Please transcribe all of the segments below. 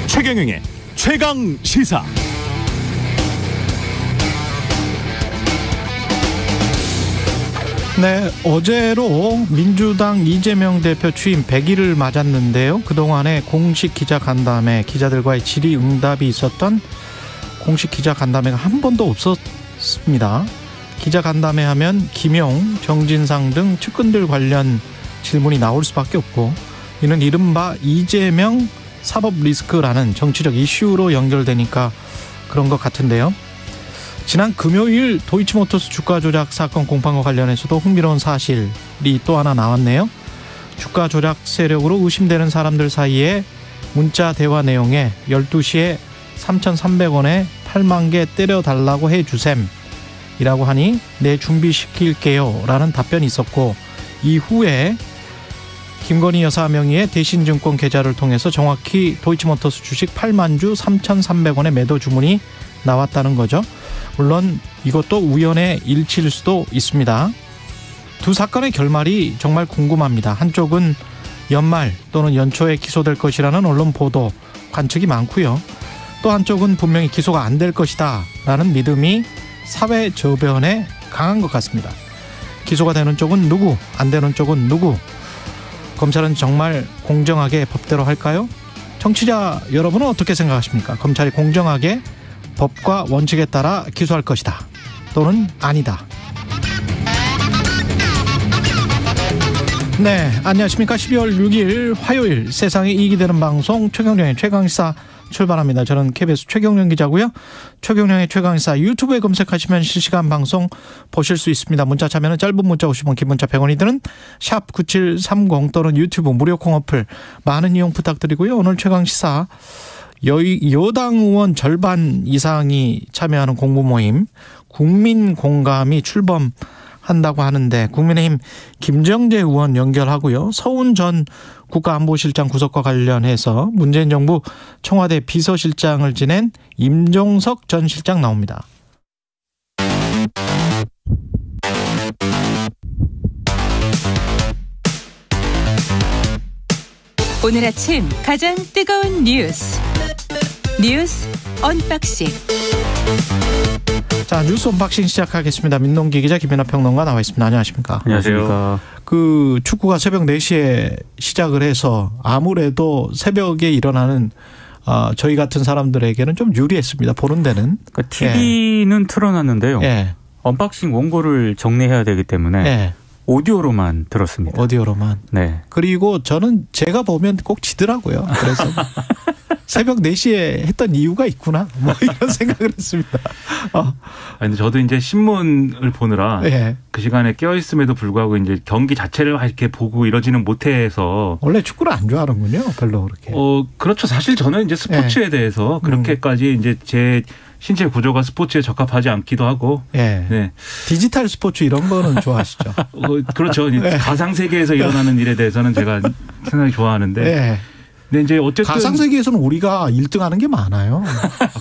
최경영의 최강 시사. 네, 어제로 민주당 이재명 대표 취임 100일을 맞았는데요. 그동안에 공식 기자 간담회, 기자들과의 질의응답이 있었던 공식 기자 간담회가 한 번도 없었습니다. 기자 간담회 하면 김용, 정진상 등 측근들 관련 질문이 나올 수밖에 없고, 이는 이른바 이재명 사법 리스크라는 정치적 이슈로 연결되니까 그런 것 같은데요. 지난 금요일 도이치모터스 주가 조작 사건 공판과 관련해서도 흥미로운 사실이 또 하나 나왔네요. 주가 조작 세력으로 의심되는 사람들 사이에 문자 대화 내용에 12시에 3,300원에 8만 개 때려달라고 해주셈 이라고 하니 네 준비시킬게요 라는 답변이 있었고, 이후에 김건희 여사 명의의 대신증권 계좌를 통해서 정확히 도이치모터스 주식 8만 주 3,300원의 매도 주문이 나왔다는 거죠. 물론 이것도 우연의 일치일 수도 있습니다. 두 사건의 결말이 정말 궁금합니다. 한쪽은 연말 또는 연초에 기소될 것이라는 언론 보도, 관측이 많고요. 또 한쪽은 분명히 기소가 안 될 것이다 라는 믿음이 사회 저변에 강한 것 같습니다. 기소가 되는 쪽은 누구, 안 되는 쪽은 누구? 검찰은 정말 공정하게 법대로 할까요? 청취자 여러분은 어떻게 생각하십니까? 검찰이 공정하게 법과 원칙에 따라 기소할 것이다, 또는 아니다. 네, 안녕하십니까. 12월 6일 화요일, 세상에 이익이 되는 방송 최경영의 최강시사 출발합니다. 저는 KBS 최경영 기자고요. 최경영의 최강시사 유튜브에 검색하시면 실시간 방송 보실 수 있습니다. 문자 참여는 짧은 문자 50원, 긴 문자 100원이 드는 샵 9730 또는 유튜브 무료 콩 어플 많은 이용 부탁드리고요. 오늘 최강시사 여당 의원 절반 이상이 참여하는 공부 모임 국민공감이 출범한다고 하는데, 국민의힘 김정재 의원 연결하고요. 서훈 전 국가안보실장 구속과 관련해서 문재인 정부 청와대 비서실장을 지낸 임종석 전 실장 나옵니다. 오늘 아침 가장 뜨거운 뉴스 언박싱. 자, 뉴스 언박싱 시작하겠습니다. 민동기 기자, 김연아 평론가 나와 있습니다. 안녕하십니까? 안녕하십니까? 그 축구가 새벽 4시에 시작을 해서 아무래도 새벽에 일어나는 저희 같은 사람들에게는 좀 유리했습니다. 보는 데는. 그러니까 TV는 틀어놨는데요. 예. 언박싱 원고를 정리해야 되기 때문에 예. 오디오로만 들었습니다. 오디오로만. 네. 그리고 저는 제가 보면 꼭 지더라고요. 그래서 새벽 4시에 했던 이유가 있구나, 뭐 이런 생각을 했습니다. 근데 저도 이제 신문을 보느라 예. 그 시간에 깨어 있음에도 불구하고 이제 경기 자체를 이렇게 보고 이러지는 못해서. 원래 축구를 안 좋아하는군요, 별로 그렇게. 그렇죠. 사실 저는 이제 스포츠에 대해서 그렇게까지 이제 제 신체 구조가 스포츠에 적합하지 않기도 하고. 예. 네. 디지털 스포츠 이런 거는 좋아하시죠? 그렇죠. 가상 세계에서 일어나는 일에 대해서는 제가 상당히 좋아하는데. 예. 근데 이제 어쨌든 가상 세계에서는 우리가 1등하는 게 많아요.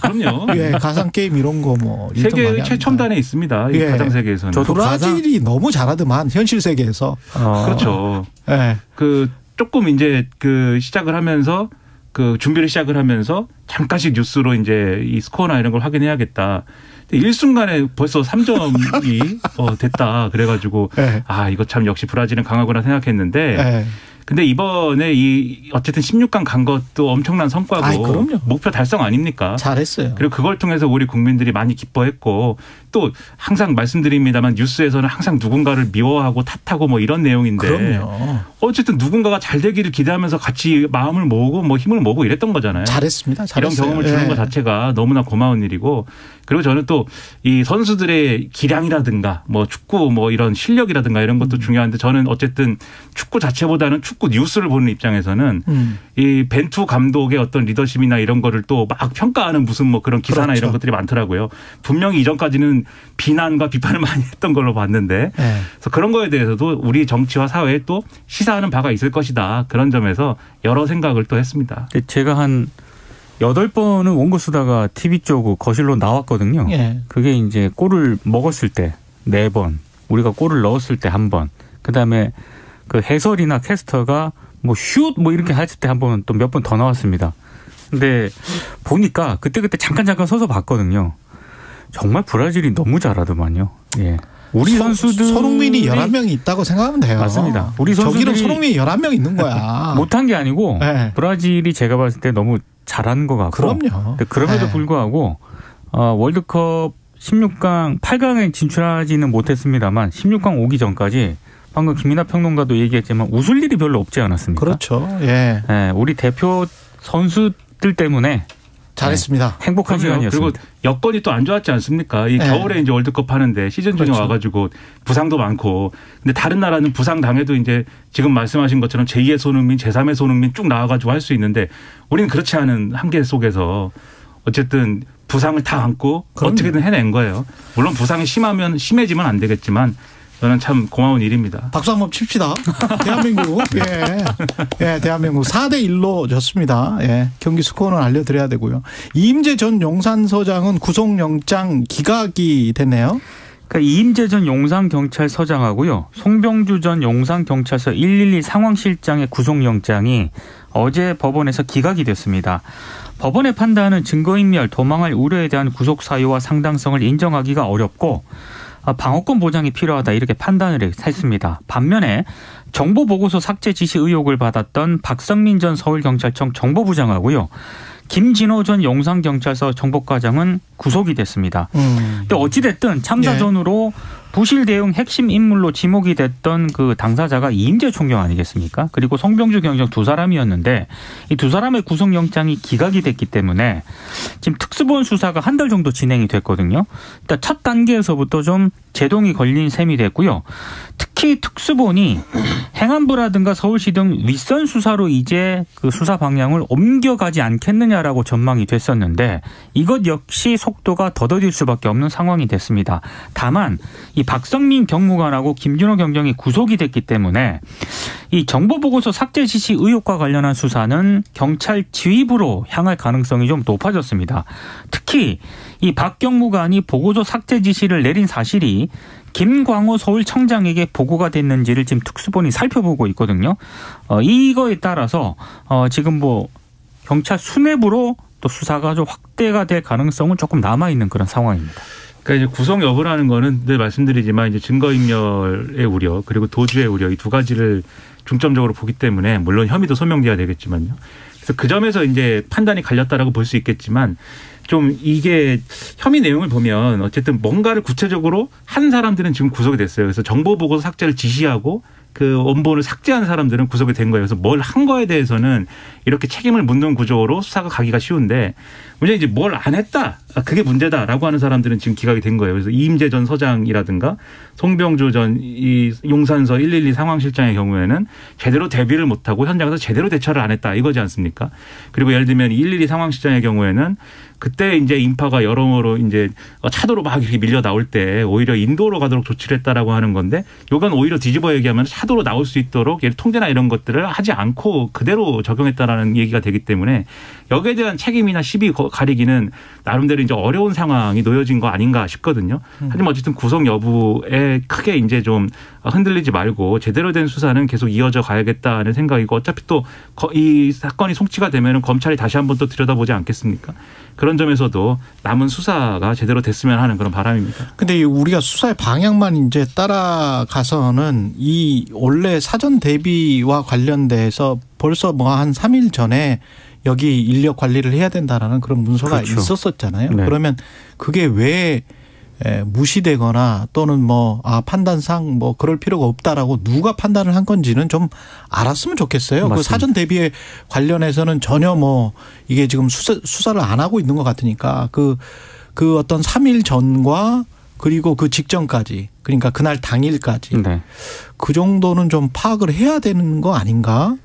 그럼요. 예, 가상 게임 이런 거 뭐 세계 최첨단에 있습니다. 이 예. 가상 세계에서는. 저도 브라질이 너무 잘하더만, 현실 세계에서. 그렇죠. 예. 조금 이제 시작을 하면서 준비를 시작을 하면서 잠깐씩 뉴스로 이제 이 스코어나 이런 걸 확인해야겠다. 근데 일순간에 벌써 3점이 됐다. 그래가지고 예. 이거 참 역시 브라질은 강하구나 생각했는데. 예. 근데 이번에 어쨌든 16강 간 것도 엄청난 성과고. 그럼요. 목표 달성 아닙니까? 잘했어요. 그리고 그걸 통해서 우리 국민들이 많이 기뻐했고, 또 항상 말씀드립니다만 뉴스에서는 항상 누군가를 미워하고 탓하고 뭐 이런 내용인데. 그럼요. 어쨌든 누군가가 잘 되기를 기대하면서 같이 마음을 모으고 뭐 힘을 모으고 이랬던 거잖아요. 잘했습니다. 잘했어요. 이런 경험을 주는 것 자체가 너무나 고마운 일이고, 그리고 저는 또 이 선수들의 기량이라든가 뭐 축구 뭐 이런 실력이라든가 이런 것도 중요한데, 저는 어쨌든 축구 자체보다는 축구 뉴스를 보는 입장에서는 이 벤투 감독의 어떤 리더십이나 이런 거를 또 막 평가하는 무슨 뭐 그런 기사나 그렇죠. 이런 것들이 많더라고요. 분명히 이전까지는 비난과 비판을 많이 했던 걸로 봤는데, 그래서 그런 거에 대해서도 우리 정치와 사회에 또 시사하는 바가 있을 것이다. 그런 점에서 여러 생각을 또 했습니다. 제가 한 8번은 원고 쓰다가 TV 쪽 거실로 나왔거든요. 예. 그게 이제 골을 먹었을 때 4번, 우리가 골을 넣었을 때 1번, 그다음에 그 해설이나 캐스터가 뭐 슛 뭐 이렇게 했을 때 한 번 또 몇 번 더 나왔습니다. 근데 보니까 그때 잠깐 서서 봤거든요. 정말 브라질이 너무 잘하더만요. 예. 우리 선수들 손흥민이 11명이 있다고 생각하면 돼요. 맞습니다. 우리 선수들이 저기는 손흥민이 11명 있는 거야. 못한 게 아니고 네. 브라질이 제가 봤을 때 너무 잘하는 것 같고. 그럼요. 그럼에도 네. 불구하고 월드컵 16강 8강에 진출하지는 못했습니다만 16강 오기 전까지 방금 김민하 평론가도 얘기했지만 웃을 일이 별로 없지 않았습니까? 그렇죠. 예. 네, 우리 대표 선수들 때문에 잘했습니다. 네, 행복한 시간이었습니다. 그리고 여건이 또 안 좋았지 않습니까? 이 네. 겨울에 이제 월드컵 하는데 시즌 중에 그렇죠. 와가지고 부상도 많고, 근데 다른 나라는 부상 당해도 이제 지금 말씀하신 것처럼 제2의 손흥민, 제3의 손흥민 쭉 나와가지고 할 수 있는데 우리는 그렇지 않은 한계 속에서 어쨌든 부상을 다 안고 그럼요. 어떻게든 해낸 거예요. 물론 부상이 심해지면 안 되겠지만 저는 참 고마운 일입니다. 박수 한번 칩시다. 대한민국. 예. 예, 대한민국 4대1로 졌습니다. 예. 경기 스코어는 알려드려야 되고요. 이임재 전 용산서장은 구속영장 기각이 됐네요. 그러니까 이임재 전 용산경찰서장하고요. 송병주 전 용산경찰서 112 상황실장의 구속영장이 어제 법원에서 기각이 됐습니다. 법원의 판단은 증거인멸, 도망할 우려에 대한 구속 사유와 상당성을 인정하기가 어렵고 방어권 보장이 필요하다 이렇게 판단을 했습니다. 반면에 정보보고서 삭제 지시 의혹을 받았던 박성민 전 서울경찰청 정보부장하고요. 김진호 전 용산경찰서 정보과장은 구속이 됐습니다. 근데 어찌됐든 참사 전후로 부실 대응 핵심 인물로 지목이 됐던 그 당사자가 이임재 총경 아니겠습니까? 그리고 송병주 경정 두 사람이었는데 이 두 사람의 구속영장이 기각이 됐기 때문에 지금 특수본 수사가 한 달 정도 진행이 됐거든요. 일단 첫 단계에서부터 좀 제동이 걸린 셈이 됐고요. 특히 특수본이 행안부라든가 서울시 등 윗선 수사로 이제 그 수사 방향을 옮겨가지 않겠느냐라고 전망이 됐었는데 이것 역시 속도가 더뎌질 수밖에 없는 상황이 됐습니다. 다만 이 박성민 경무관하고 김준호 경정이 구속이 됐기 때문에 이 정보보고서 삭제 지시 의혹과 관련한 수사는 경찰 지휘부로 향할 가능성이 좀 높아졌습니다. 특히 이 박 경무관이 보고서 삭제 지시를 내린 사실이 김광호 서울청장에게 보고가 됐는지를 지금 특수본이 살펴보고 있거든요. 이거에 따라서 지금 뭐 경찰 수뇌부로 또 수사가 좀 확대가 될 가능성은 조금 남아있는 그런 상황입니다. 그러니까 이제 구속 여부라는 거는 늘 말씀드리지만 이제 증거인멸의 우려 그리고 도주의 우려 이 두 가지를 중점적으로 보기 때문에 물론 혐의도 소명돼야 되겠지만요. 그래서 그 점에서 이제 판단이 갈렸다라고 볼 수 있겠지만 좀 이게 혐의 내용을 보면 어쨌든 뭔가를 구체적으로 한 사람들은 지금 구속이 됐어요. 그래서 정보 보고서 삭제를 지시하고 그 원본을 삭제한 사람들은 구속이 된 거예요. 그래서 뭘 한 거에 대해서는 이렇게 책임을 묻는 구조로 수사가 가기가 쉬운데 문제는 이제 뭘 안 했다. 그게 문제다라고 하는 사람들은 지금 기각이 된 거예요. 그래서 이임재 전 서장이라든가 송병주 전 이 용산서 112 상황실장의 경우에는 제대로 대비를 못하고 현장에서 제대로 대처를 안 했다 이거지 않습니까? 그리고 예를 들면 112 상황실장의 경우에는 그때 이제 인파가 여러모로 이제 차도로 막 이렇게 밀려 나올 때 오히려 인도로 가도록 조치를 했다라고 하는 건데 요건 오히려 뒤집어 얘기하면 차도로 나올 수 있도록 통제나 이런 것들을 하지 않고 그대로 적용했다라는 얘기가 되기 때문에 여기에 대한 책임이나 시비 가리기는 나름대로 이제 어려운 상황이 놓여진 거 아닌가 싶거든요. 하지만 어쨌든 구속 여부에 크게 이제 좀 흔들리지 말고 제대로 된 수사는 계속 이어져 가야겠다는 생각이고 어차피 또 이 사건이 송치가 되면 검찰이 다시 한번 또 들여다보지 않겠습니까? 그런 점에서도 남은 수사가 제대로 됐으면 하는 그런 바람입니다. 근데 우리가 수사의 방향만 이제 따라가서는 이 원래 사전 대비와 관련돼서 벌써 뭐 한 3일 전에 여기 인력 관리를 해야 된다라는 그런 문서가 그렇죠. 있었었잖아요. 네. 그러면 그게 왜 무시되거나 또는 뭐 판단상 뭐 그럴 필요가 없다라고 누가 판단을 한 건지는 좀 알았으면 좋겠어요. 맞습니다. 그 사전 대비에 관련해서는 전혀 뭐 이게 지금 수사를 안 하고 있는 것 같으니까 그 어떤 3일 전과 그리고 그 직전까지 그러니까 그날 당일까지 네. 그 정도는 좀 파악을 해야 되는 거 아닌가?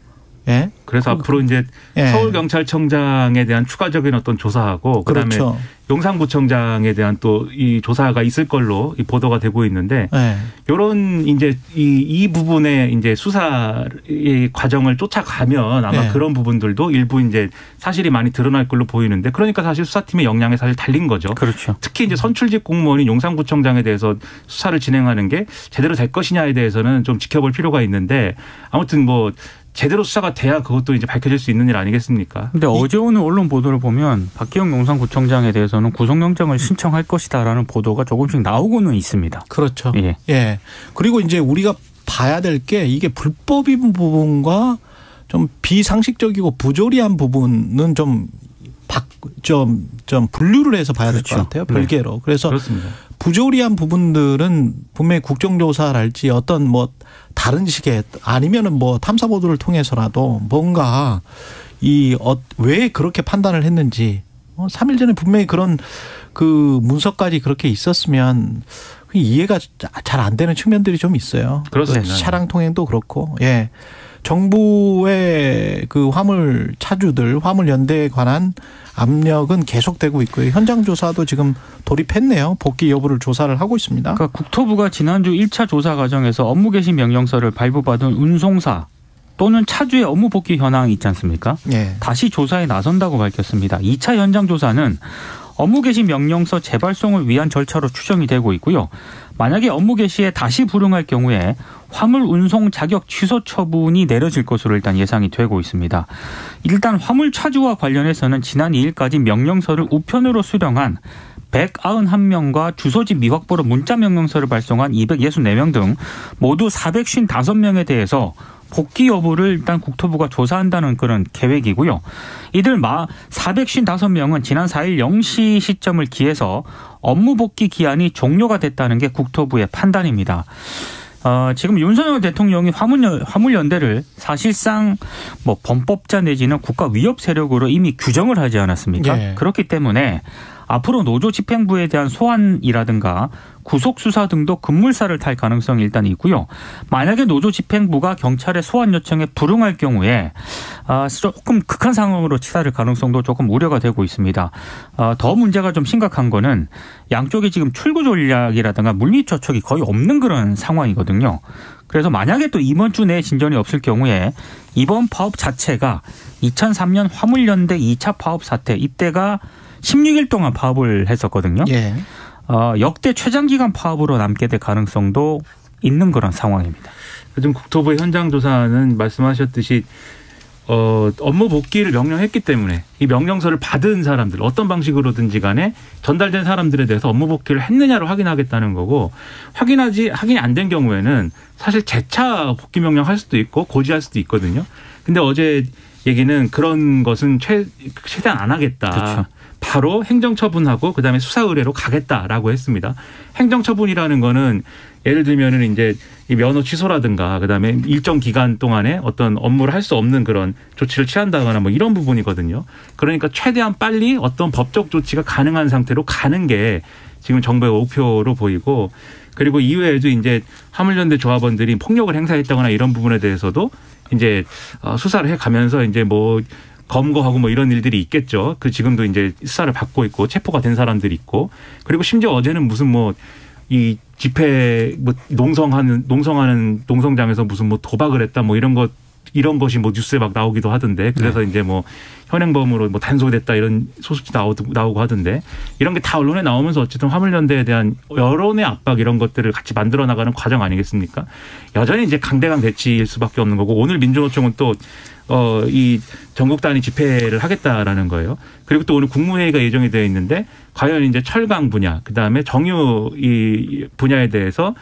예. 그래서 앞으로 이제 예. 서울경찰청장에 대한 추가적인 어떤 조사하고 그다음에 그렇죠. 용산구청장에 대한 또 이 조사가 있을 걸로 보도가 되고 있는데 네. 이런 이제 이 부분의 이제 수사의 과정을 쫓아가면 아마 네. 그런 부분들도 일부 이제 사실이 많이 드러날 걸로 보이는데 그러니까 사실 수사팀의 역량이 사실 달린 거죠. 그렇죠. 특히 이제 선출직 공무원인 용산구청장에 대해서 수사를 진행하는 게 제대로 될 것이냐에 대해서는 좀 지켜볼 필요가 있는데 아무튼 뭐 제대로 수사가 돼야 그것도 이제 밝혀질 수 있는 일 아니겠습니까? 근데 어제 오늘 언론 보도를 보면 박기영 용산구청장에 대해서는 구속영장을 신청할 것이다라는 보도가 조금씩 나오고는 있습니다. 그렇죠. 예. 예. 그리고 이제 우리가 봐야 될 게 이게 불법인 부분과 좀 비상식적이고 부조리한 부분은 좀 분류를 해서 봐야 될 것 그렇죠. 같아요. 별개로. 그래서 그렇습니다. 부조리한 부분들은 분명히 국정조사랄지 어떤 뭐 다른 식의 아니면은 뭐 탐사보도를 통해서라도 뭔가 왜 그렇게 판단을 했는지 3일 전에 분명히 그런 그 문서까지 그렇게 있었으면 이해가 잘 안 되는 측면들이 좀 있어요. 그렇습니다. 차량 통행도 그렇고, 예. 정부의 그 화물 차주들, 화물 연대에 관한 압력은 계속되고 있고요. 현장 조사도 지금 돌입했네요. 복귀 여부를 조사를 하고 있습니다. 그러니까 국토부가 지난주 1차 조사 과정에서 업무 개시 명령서를 발부받은 운송사 또는 차주의 업무 복귀 현황이 있지 않습니까? 예. 다시 조사에 나선다고 밝혔습니다. 2차 현장 조사는 업무 개시 명령서 재발송을 위한 절차로 추정이 되고 있고요. 만약에 업무 개시에 다시 불응할 경우에 화물 운송 자격 취소 처분이 내려질 것으로 일단 예상이 되고 있습니다. 일단 화물 차주와 관련해서는 지난 2일까지 명령서를 우편으로 수령한 191명과 주소지 미확보로 문자 명령서를 발송한 264명 등 모두 455명에 대해서 복귀 여부를 일단 국토부가 조사한다는 그런 계획이고요. 이들 455명은 지난 4일 0시 시점을 기해서 업무 복귀 기한이 종료가 됐다는 게 국토부의 판단입니다. 지금 윤석열 대통령이 화물연대를 사실상 뭐 범법자 내지는 국가 위협 세력으로 이미 규정을 하지 않았습니까? 예. 그렇기 때문에 앞으로 노조 집행부에 대한 소환이라든가 구속수사 등도 급물살을 탈 가능성이 일단 있고요. 만약에 노조 집행부가 경찰의 소환 요청에 불응할 경우에 조금 극한 상황으로 치달을 가능성도 조금 우려가 되고 있습니다. 더 문제가 좀 심각한 거는 양쪽이 지금 출구 전략이라든가 물밑 접촉이 거의 없는 그런 상황이거든요. 그래서 만약에 또 이번 주 내에 진전이 없을 경우에 이번 파업 자체가 2003년 화물연대 2차 파업 사태 이때가 16일 동안 파업을 했었거든요. 예. 역대 최장기간 파업으로 남게 될 가능성도 있는 그런 상황입니다. 지금 국토부의 현장 조사는 말씀하셨듯이 업무 복귀를 명령했기 때문에 이 명령서를 받은 사람들 어떤 방식으로든지 간에 전달된 사람들에 대해서 업무 복귀를 했느냐를 확인하겠다는 거고 확인이 안 된 경우에는 사실 재차 복귀 명령할 수도 있고 고지할 수도 있거든요. 근데 어제 얘기는 그런 것은 최대한 안 하겠다. 그렇죠. 바로 행정처분하고 그다음에 수사 의뢰로 가겠다라고 했습니다. 행정처분이라는 거는 예를 들면은 이제 이 면허 취소라든가 그다음에 일정 기간 동안에 어떤 업무를 할 수 없는 그런 조치를 취한다거나 뭐 이런 부분이거든요. 그러니까 최대한 빨리 어떤 법적 조치가 가능한 상태로 가는 게 지금 정부의 목표로 보이고 그리고 이외에도 이제 화물연대 조합원들이 폭력을 행사했다거나 이런 부분에 대해서도 이제 수사를 해 가면서 이제 뭐 검거하고 뭐 이런 일들이 있겠죠. 그 지금도 이제 수사를 받고 있고 체포가 된 사람들이 있고 그리고 심지어 어제는 무슨 뭐 이 집회 뭐 농성하는 농성장에서 무슨 뭐 도박을 했다 뭐 이런 것이 뭐 뉴스에 막 나오기도 하던데 그래서 이제 뭐 현행범으로 뭐 단속됐다 이런 소식이 나오고 하던데 이런 게 다 언론에 나오면서 어쨌든 화물연대에 대한 여론의 압박 이런 것들을 같이 만들어 나가는 과정 아니겠습니까? 여전히 이제 강대강 대치일 수밖에 없는 거고 오늘 민주노총은 또 이 전국 단위 집회를 하겠다라는 거예요. 그리고 또 오늘 국무회의가 예정이 되어 있는데 과연 이제 철강 분야, 그다음에 정유 이 분야에 대해서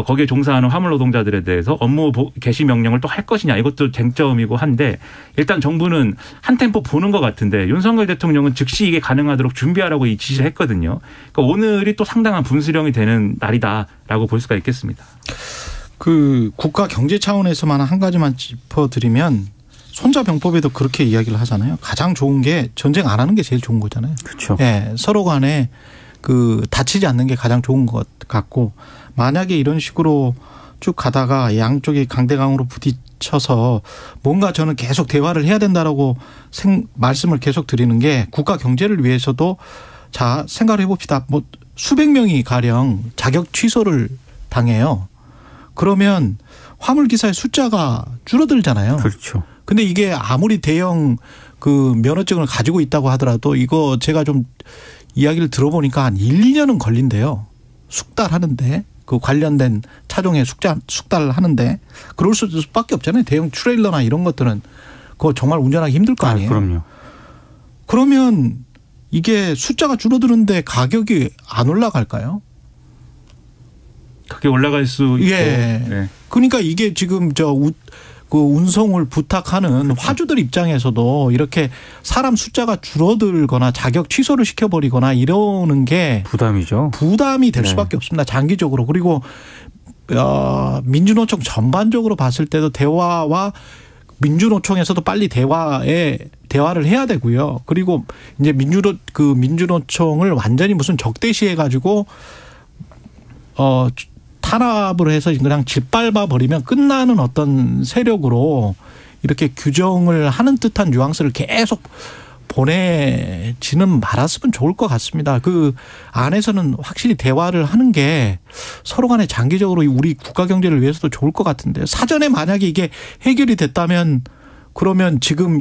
거기에 종사하는 화물 노동자들에 대해서 업무 개시 명령을 또 할 것이냐 이것도 쟁점이고 한데 일단 정부는 한 템포 보는 것 같은데 윤석열 대통령은 즉시 이게 가능하도록 준비하라고 이 지시를 했거든요. 그러니까 오늘이 또 상당한 분수령이 되는 날이다라고 볼 수가 있겠습니다. 그 국가 경제 차원에서만 한 가지만 짚어드리면 손자병법에도 그렇게 이야기를 하잖아요. 가장 좋은 게 전쟁 안 하는 게 제일 좋은 거잖아요. 그렇죠. 예, 서로 간에 그 다치지 않는 게 가장 좋은 것 같고 만약에 이런 식으로 쭉 가다가 양쪽이 강대강으로 부딪혀서 뭔가 저는 계속 대화를 해야 된다라고 말씀을 계속 드리는 게 국가 경제를 위해서도 자, 생각을 해봅시다. 뭐 수백 명이 가령 자격 취소를 당해요. 그러면 화물기사의 숫자가 줄어들잖아요. 그렇죠. 근데 이게 아무리 대형 그 면허증을 가지고 있다고 하더라도 이거 제가 좀 이야기를 들어보니까 한 1, 2년은 걸린대요. 숙달하는데. 그 관련된 차종에 숙달을 하는데 그럴 수밖에 없잖아요. 대형 트레일러나 이런 것들은 그거 정말 운전하기 힘들 거 아니에요. 그럼요. 그러면 이게 숫자가 줄어드는데 가격이 안 올라갈까요? 그게 올라갈 수 있고. 예. 네. 그러니까 이게 지금 그 운송을 부탁하는 화주들 입장에서도 이렇게 사람 숫자가 줄어들거나 자격 취소를 시켜버리거나 이러는 게 부담이죠. 부담이 될 수밖에 없습니다. 장기적으로. 그리고 민주노총 전반적으로 봤을 때도 대화와 민주노총에서도 빨리 대화를 해야 되고요. 그리고 이제 민주노총을 완전히 무슨 적대시해 가지고 탄압을 해서 그냥 짓밟아 버리면 끝나는 어떤 세력으로 이렇게 규정을 하는 듯한 뉘앙스를 계속 보내지는 말았으면 좋을 것 같습니다. 그 안에서는 확실히 대화를 하는 게 서로 간에 장기적으로 우리 국가 경제를 위해서도 좋을 것 같은데 사전에 만약에 이게 해결이 됐다면 그러면 지금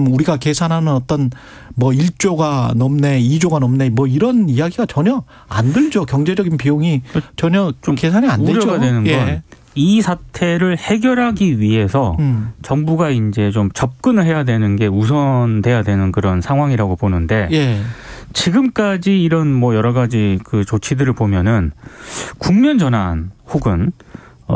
우리가 계산하는 어떤 뭐 1조가 넘네, 2조가 넘네, 뭐 이런 이야기가 전혀 안 들죠. 경제적인 비용이 전혀 좀 계산이 안 되죠. 우려가 되는 건 이 사태를 해결하기 위해서 정부가 이제 좀 접근을 해야 되는 게 우선돼야 되는 그런 상황이라고 보는데 예. 지금까지 이런 뭐 여러 가지 그 조치들을 보면은 국면 전환 혹은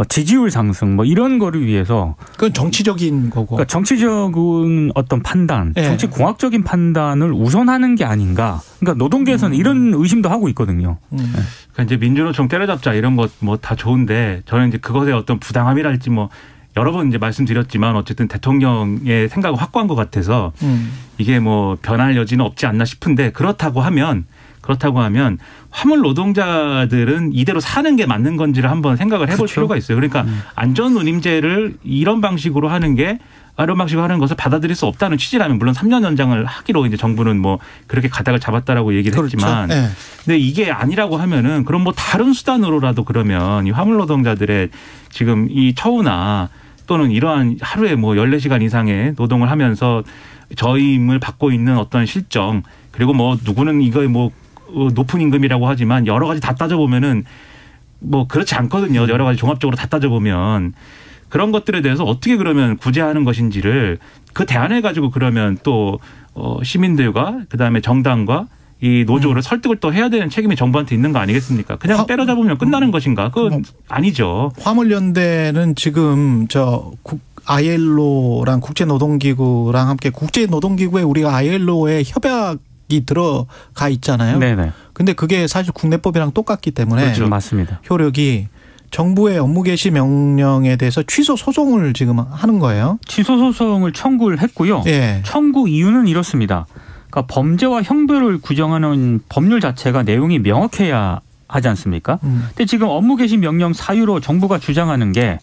지지율 상승 뭐 이런 거를 위해서 그건 정치적인 거고. 그러니까 정치적인 어떤 판단, 예. 정치 공학적인 판단을 우선하는 게 아닌가. 그러니까 노동계에서는 이런 의심도 하고 있거든요. 그러니까 이제 민주노총 때려잡자 이런 것 뭐 다 좋은데 저는 이제 그것의 어떤 부당함이랄지 뭐 여러 번 이제 말씀드렸지만 어쨌든 대통령의 생각을 확고한 것 같아서 이게 뭐 변할 여지는 없지 않나 싶은데 그렇다고 하면 화물 노동자들은 이대로 사는 게 맞는 건지를 한번 생각을 해볼 그렇죠. 필요가 있어요. 그러니까 안전운임제를 이런 방식으로 하는 것을 받아들일 수 없다는 취지라면 물론 3년 연장을 하기로 이제 정부는 뭐 그렇게 가닥을 잡았다라고 얘기를 그렇죠. 했지만 네. 근데 이게 아니라고 하면은 그럼 뭐 다른 수단으로라도 그러면 이 화물 노동자들의 지금 이 처우나 또는 이러한 하루에 뭐 14시간 이상의 노동을 하면서 저임을 받고 있는 어떤 실정 그리고 뭐 누구는 이거에 뭐 높은 임금이라고 하지만 여러 가지 다 따져보면은 뭐 그렇지 않거든요. 여러 가지 종합적으로 다 따져보면 그런 것들에 대해서 어떻게 그러면 구제하는 것인지를 그 대안을 가지고 그러면 또 시민들과 그다음에 정당과 이 노조를 설득을 또 해야 되는 책임이 정부한테 있는 거 아니겠습니까? 그냥 때려잡으면 끝나는 것인가? 그건 아니죠. 화물연대는 지금 ILO랑 국제노동기구랑 함께 국제노동기구에 우리가 ILO에 협약이 들어가 있잖아요. 네네. 근데 그게 사실 국내법이랑 똑같기 때문에 그렇죠. 맞습니다. 효력이 정부의 업무 개시 명령에 대해서 취소 소송을 지금 하는 거예요. 취소 소송을 청구를 했고요. 예. 청구 이유는 이렇습니다. 그러니까 범죄와 형벌을 규정하는 법률 자체가 내용이 명확해야 하지 않습니까? 근데 지금 업무 개시 명령 사유로 정부가 주장하는 게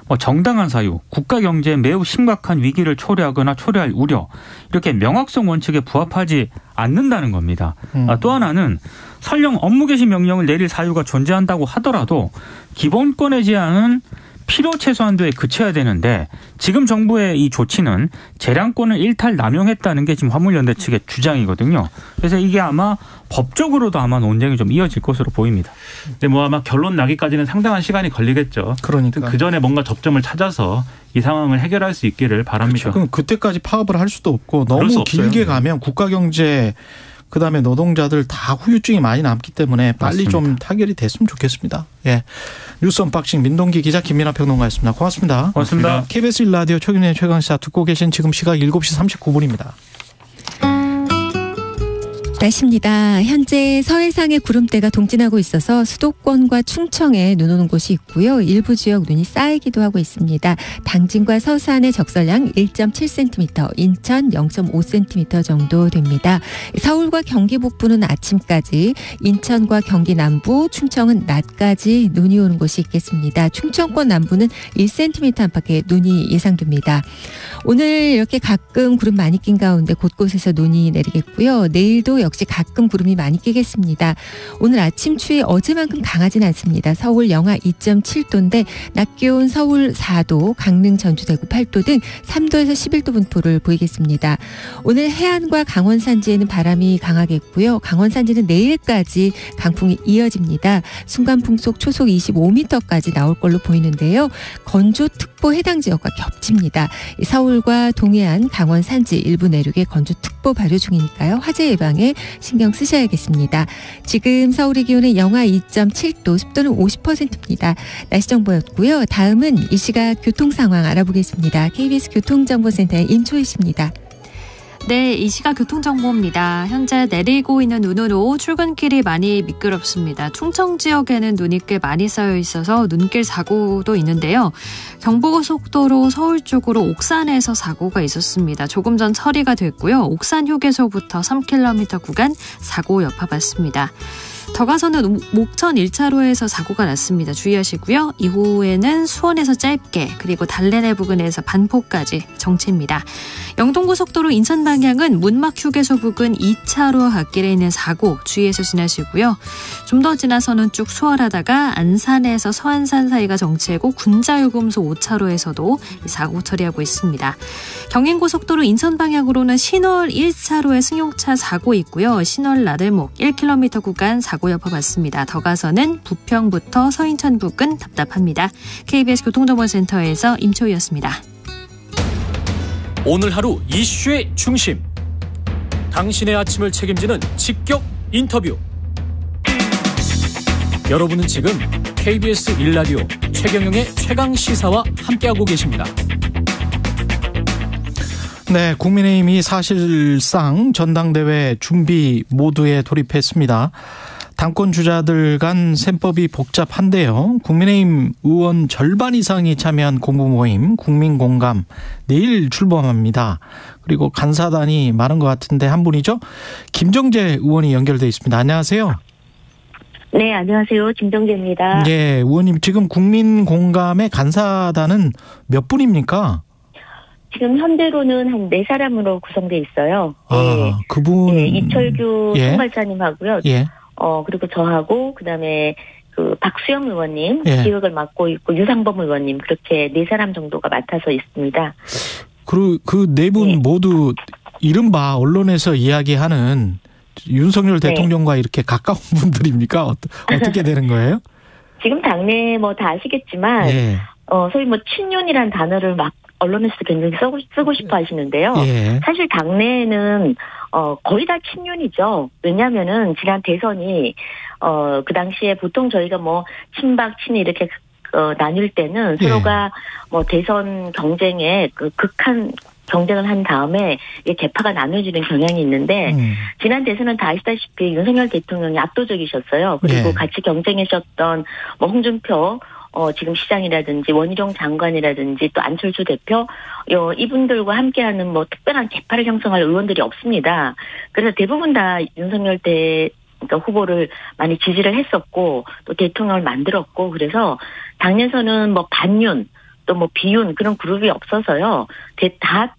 뭐 정당한 사유, 국가 경제에 매우 심각한 위기를 초래하거나 초래할 우려 이렇게 명확성 원칙에 부합하지 않는다는 겁니다. 또 하나는 설령 업무 개시 명령을 내릴 사유가 존재한다고 하더라도 기본권의 제한은 필요 최소한도에 그쳐야 되는데 지금 정부의 이 조치는 재량권을 일탈 남용했다는 게 지금 화물연대 측의 주장이거든요. 그래서 이게 아마 법적으로도 아마 논쟁이 좀 이어질 것으로 보입니다. 근데 뭐 아마 결론 나기까지는 상당한 시간이 걸리겠죠. 그러니까 그 전에 뭔가 접점을 찾아서 이 상황을 해결할 수 있기를 바랍니다. 그렇죠. 그럼 그때까지 파업을 할 수도 없고 너무 길게 가면 국가 경제 그다음에 노동자들 다 후유증이 많이 남기 때문에 빨리 맞습니다. 좀 타결이 됐으면 좋겠습니다. 예. 뉴스 언박싱 민동기 기자 김민하 평론가였습니다. 고맙습니다. 고맙습니다. KBS 1라디오 최근의 최강시사 듣고 계신 지금 시각 7시 39분입니다. 날씨입니다. 현재 서해상에 구름대가 동진하고 있어서 수도권과 충청에 눈 오는 곳이 있고요. 일부 지역 눈이 쌓이기도 하고 있습니다. 당진과 서산의 적설량 1.7cm, 인천 0.5cm 정도 됩니다. 서울과 경기 북부는 아침까지, 인천과 경기 남부, 충청은 낮까지 눈이 오는 곳이 있겠습니다. 충청권 남부는 1cm 안팎의 눈이 예상됩니다. 오늘 이렇게 가끔 구름 많이 낀 가운데 곳곳에서 눈이 내리겠고요. 내일도 역시 가끔 구름이 많이 끼겠습니다. 오늘 아침 추위 어제만큼 강하진 않습니다. 서울 영하 2.7도인데 낮 기온 서울 4도, 강릉, 전주, 대구 8도 등 3도에서 11도 분포를 보이겠습니다. 오늘 해안과 강원 산지에는 바람이 강하겠고요. 강원 산지는 내일까지 강풍이 이어집니다. 순간 풍속 초속 25m까지 나올 걸로 보이는데요. 건조특보 해당 지역과 겹칩니다. 서울과 동해안, 강원 산지 일부 내륙에 건조특보 발효 중이니까요. 화재 예방에 신경 쓰셔야겠습니다. 지금 서울의 기온은 영하 2.7도, 습도는 50%입니다. 날씨 정보였고요. 다음은 이 시각 교통 상황 알아보겠습니다. KBS 교통정보센터의 임초희 씨입니다. 네, 이 시각 교통정보입니다. 현재 내리고 있는 눈으로 출근길이 많이 미끄럽습니다. 충청 지역에는 눈이 꽤 많이 쌓여 있어서 눈길 사고도 있는데요. 경부고속도로 서울 쪽으로 옥산에서 사고가 있었습니다. 조금 전 처리가 됐고요. 옥산 휴게소부터 3km 구간 사고 여파받습니다. 더 가서는 목천 1차로에서 사고가 났습니다. 주의하시고요. 이후에는 수원에서 짧게 그리고 달래내 부근에서 반포까지 정체입니다. 영동고속도로 인천 방향은 문막 휴게소 부근 2차로 갓길에 있는 사고 주의해서 지나시고요. 좀 더 지나서는 쭉 수월하다가 안산에서 서안산 사이가 정체고 군자요금소 5차로에서도 사고 처리하고 있습니다. 경인고속도로 인천 방향으로는 신월 1차로에 승용차 사고 있고요. 신월 나들목 1km 구간 사고 여파받습니다. 더 가서는 부평부터 서인천 부근 답답합니다. KBS 교통정보센터에서 임초희였습니다. 오늘 하루 이슈의 중심. 당신의 아침을 책임지는 직격 인터뷰. 여러분은 지금 KBS 1라디오 최경영의 최강시사와 함께하고 계십니다. 네, 국민의힘이 사실상 전당대회 준비 모드에 돌입했습니다. 당권 주자들 간 셈법이 복잡한데요. 국민의힘 의원 절반 이상이 참여한 공부 모임 국민공감 내일 출범합니다. 그리고 간사단이 많은 것 같은데 한 분이죠. 김정재 의원이 연결돼 있습니다. 안녕하세요. 네, 안녕하세요. 김정재입니다. 네, 의원님 지금 국민공감의 간사단은 몇 분입니까? 지금 현재로는 한 4사람으로 구성돼 있어요. 아, 그분. 네, 이철규 예. 총괄사님하고요. 예. 그리고 저하고, 그다음에 박수영 의원님, 예. 기획을 맡고 있고, 유상범 의원님, 그렇게 4사람 정도가 맡아서 있습니다. 그리고 그 네 분 네. 모두 이른바 언론에서 이야기하는 윤석열 대통령과 이렇게 가까운 분들입니까? 어떻게 되는 거예요? 지금 당내 다 아시겠지만, 예. 소위 친윤이란 단어를 막 언론에서 굉장히 쓰고 싶어 하시는데요. 예. 사실 당내에는 거의 다 친윤이죠. 왜냐하면은 지난 대선이 그 당시에 보통 저희가 친박 친이 이렇게 나뉠 때는 예. 서로가 대선 경쟁에 극한 경쟁을 한 다음에 이게 개파가 나눠지는 경향이 있는데 지난 대선은 다 아시다시피 윤석열 대통령이 압도적이셨어요. 그리고 예. 같이 경쟁하셨던 홍준표 지금 시장이라든지 원희룡 장관이라든지 또 안철수 대표 이분들과 함께하는 특별한 개파를 형성할 의원들이 없습니다. 그래서 대부분 다 윤석열 후보를 많이 지지를 했었고 또 대통령을 만들었고 그래서 당내에서는 반윤 또 비윤 그런 그룹이 없어서요.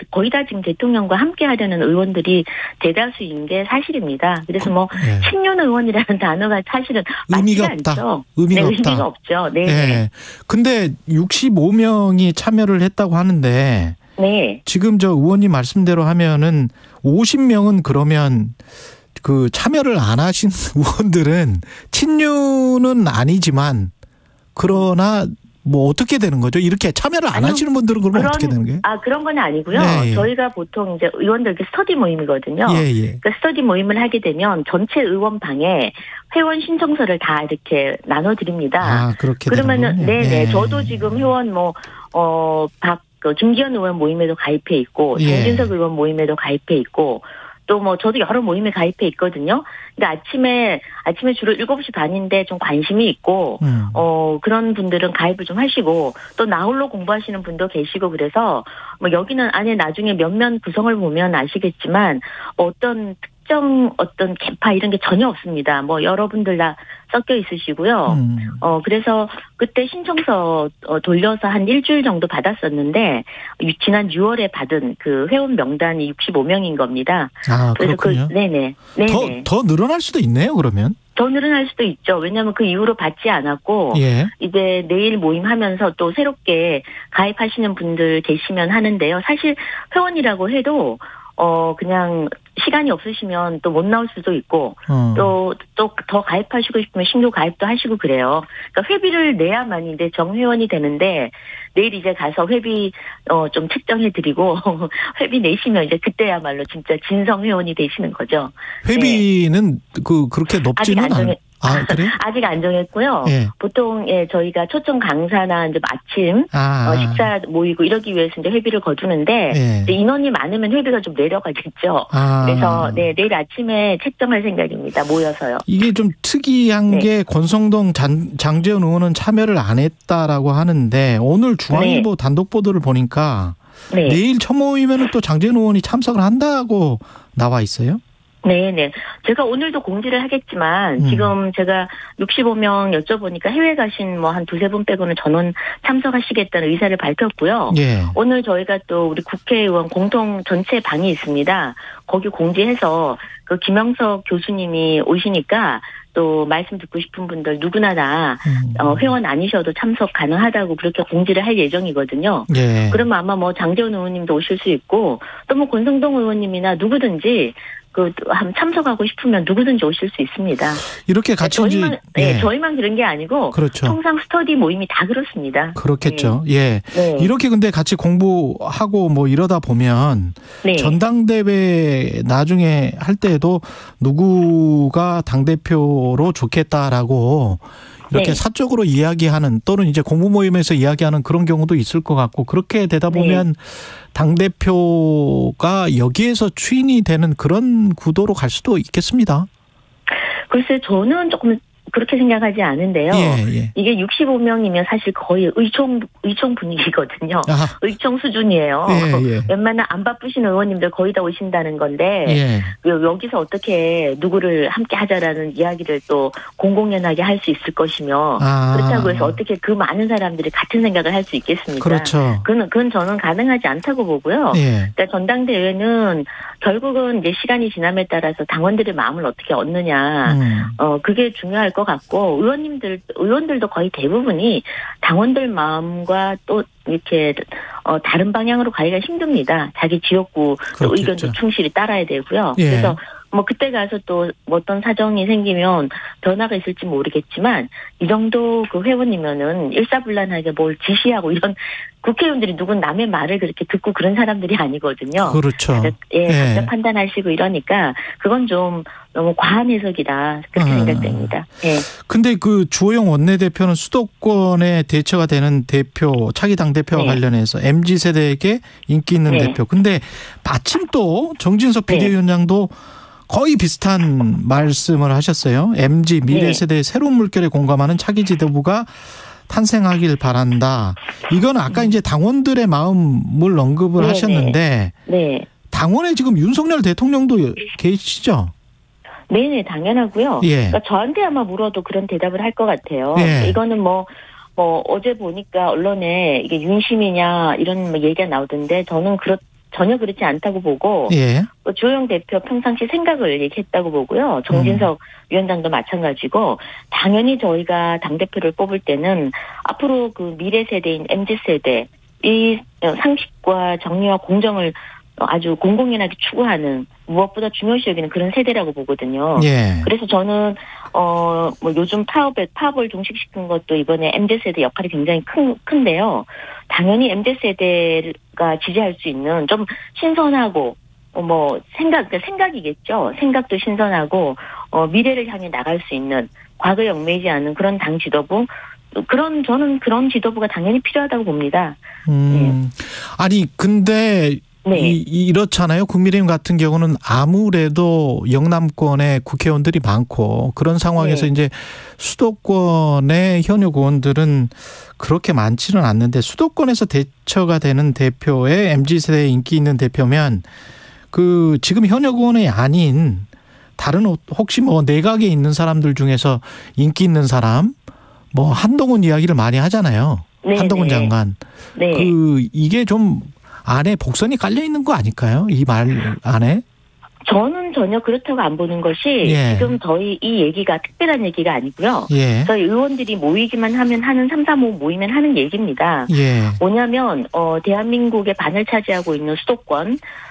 거의 다 지금 대통령과 함께 하려는 의원들이 대다수인 게 사실입니다. 그래서 예. 친윤 의원이라는 단어가 사실은 의미가 맞지 없다. 않죠. 의미가 없다. 의미가 없죠. 네. 예. 근데 65명이 참여를 했다고 하는데 네. 지금 저 의원님 말씀대로 하면은 50명은 그러면 참여를 안 하신 의원들은 친윤은 아니지만 그러나 어떻게 되는 거죠? 이렇게 참여를 안 하시는 분들은 그러면 어떻게 되는 거예요? 그런 건 아니고요. 네, 예. 저희가 보통 이제 의원들 스터디 모임이거든요. 예, 예. 그러니까 스터디 모임을 하게 되면 전체 의원방에 회원 신청서를 다 이렇게 나눠드립니다. 아, 그렇게 그러면은, 되는군요. 네네. 예. 저도 지금 회원 김기현 의원 모임에도 가입해 있고, 예. 정진석 의원 모임에도 가입해 있고, 또 저도 여러 모임에 가입해 있거든요. 근데 아침에 주로 7시 반인데 좀 관심이 있고, 그런 분들은 가입을 좀 하시고, 또 나홀로 공부하시는 분도 계시고, 그래서, 여기는 안에 나중에 몇몇 구성을 보면 아시겠지만, 어떤 특정 어떤 계파 이런 게 전혀 없습니다. 뭐 여러분들 다 섞여 있으시고요. 그래서 그때 신청서 돌려서 한 일주일 정도 받았었는데 지난 6월에 받은 그 회원 명단이 65명인 겁니다. 아, 그래서 그렇군요. 네네. 더 늘어날 수도 있네요, 그러면. 더 늘어날 수도 있죠. 왜냐하면 그 이후로 받지 않았고 예. 이제 내일 모임하면서 또 새롭게 가입하시는 분들 계시면 하는데요. 사실 회원이라고 해도 그냥 시간이 없으시면 또 못 나올 수도 있고 또 더 가입하시고 싶으면 신규 가입도 하시고 그래요. 그러니까 회비를 내야만 이제 정회원이 되는데 내일 이제 가서 회비 좀 측정해드리고 회비 내시면 이제 그때야말로 진짜 진성 회원이 되시는 거죠. 회비는 그렇게 높지는 않아요. 아, 그래요? 아직 안 정했고요. 예. 보통 저희가 초청 강사나 이제 마침 식사 모이고 이러기 위해서 이제 회비를 거두는데 예. 이제 인원이 많으면 회비가 좀 내려가겠죠. 그래서 내일 아침에 책정할 생각입니다. 모여서요. 이게 좀 특이한 게 권성동 장제원 의원은 참여를 안 했다라고 하는데 오늘 중앙일보 단독 보도를 보니까 내일 첫 모임에는 또 장제원 의원이 참석을 한다고 나와 있어요. 네네. 제가 오늘도 공지를 하겠지만 지금 제가 65명 여쭤보니까 해외 가신 뭐 한 두세 분 빼고는 전원 참석하시겠다는 의사를 밝혔고요. 예. 오늘 저희가 또 우리 국회의원 공통 전체 방이 있습니다. 거기 공지해서 그 김영석 교수님이 오시니까 또 말씀 듣고 싶은 분들 누구나 다 회원 아니셔도 참석 가능하다고 그렇게 공지를 할 예정이거든요. 예. 그러면 아마 뭐 장제원 의원님도 오실 수 있고 또 뭐 권성동 의원님이나 누구든지 참석하고 싶으면 누구든지 오실 수 있습니다. 이렇게 같이 저희만 그런 게 아니고 그렇죠. 통상 스터디 모임이 다 그렇습니다. 그렇겠죠. 예. 이렇게 근데 같이 공부하고 뭐 이러다 보면 전당대회 나중에 할 때에도 누구가 당대표로 좋겠다라고 이렇게 사적으로 이야기하는 또는 이제 공부 모임에서 이야기하는 그런 경우도 있을 것 같고 그렇게 되다 보면 당대표가 여기에서 추인이 되는 그런 구도로 갈 수도 있겠습니다. 글쎄 저는 조금 그렇게 생각하지 않은데요. 이게 65명이면 사실 거의 의총 분위기거든요. 의총 수준이에요. 웬만한 안 바쁘신 의원님들 거의 다 오신다는 건데 여기서 어떻게 누구를 함께 하자라는 이야기를 또 공공연하게 할 수 있을 것이며 그렇다고 해서 어떻게 그 많은 사람들이 같은 생각을 할 수 있겠습니까? 그렇죠. 그건 저는 가능하지 않다고 보고요. 그러니까 전당대회는 결국은 이제 시간이 지남에 따라서 당원들의 마음을 어떻게 얻느냐. 그게 중요할 것 같고 의원들도 거의 대부분이 당원들 마음과 또 이렇게 다른 방향으로 가기가 힘듭니다. 자기 지역구 의견도 충실히 따라야 되고요. 그래서 뭐 그때 가서 또 어떤 사정이 생기면 변화가 있을지 모르겠지만 이 정도 그 회원이면은 일사불란하게 뭘 지시하고 이런 국회의원들이 누군 남의 말을 그렇게 듣고 그런 사람들이 아니거든요. 그렇죠. 각자 판단하시고 이러니까 그건 좀 너무 과한 해석이다 그렇게 생각됩니다. 근데 그 주호영 원내대표는 수도권의 대처가 되는 대표 차기 당대표와 관련해서 MZ세대에게 인기 있는 대표. 근데 마침 또 정진석 비대위원장도 거의 비슷한 말씀을 하셨어요. MZ 미래세대의 새로운 물결에 공감하는 차기 지도부가 탄생하길 바란다. 이건 아까 이제 당원들의 마음을 언급을 하셨는데 당원에 지금 윤석열 대통령도 계시죠? 네네 당연하고요. 그러니까 저한테 아마 물어도 그런 대답을 할 것 같아요. 이거는 뭐 어제 보니까 언론에 이게 윤심이냐 이런 얘기가 나오던데 저는 전혀 그렇지 않다고 보고 주호영 대표 평상시 생각을 얘기했다고 보고요. 정진석 위원장도 마찬가지고 당연히 저희가 당대표를 뽑을 때는 앞으로 그 미래세대인 MZ세대 이 상식과 정의와 공정을 아주 공공연하게 추구하는 무엇보다 중요시 여기는 그런 세대라고 보거든요. 그래서 저는 뭐 요즘 파업을 종식시킨 것도 이번에 MZ세대 역할이 굉장히 큰데요. 당연히 MZ세대가 지지할 수 있는 좀 신선하고 생각이겠죠. 생각도 신선하고 미래를 향해 나갈 수 있는 과거에 얽매이지 않은 그런 당 지도부 저는 그런 지도부가 당연히 필요하다고 봅니다. 아니 근데 이렇잖아요. 국민의힘 같은 경우는 아무래도 영남권에 국회의원들이 많고 그런 상황에서 이제 수도권의 현역 의원들은 그렇게 많지는 않는데 수도권에서 대처가 되는 대표의 MZ세대에 인기 있는 대표면 그 지금 현역 의원이 아닌 다른 혹시 뭐 내각에 있는 사람들 중에서 인기 있는 사람 뭐 한동훈 이야기를 많이 하잖아요. 네, 한동훈 네. 장관. 네. 이게 좀 안에 복선이 깔려 있는 거 아닐까요? 이 말 안에? 저는 전혀 그렇다고 안 보는 것이 예. 지금 저희 이 얘기가 특별한 얘기가 아니고요. 예. 저희 의원들이 모이기만 하면 하는 335 모이면 하는 얘기입니다. 예. 뭐냐면 대한민국의 반을 차지하고 있는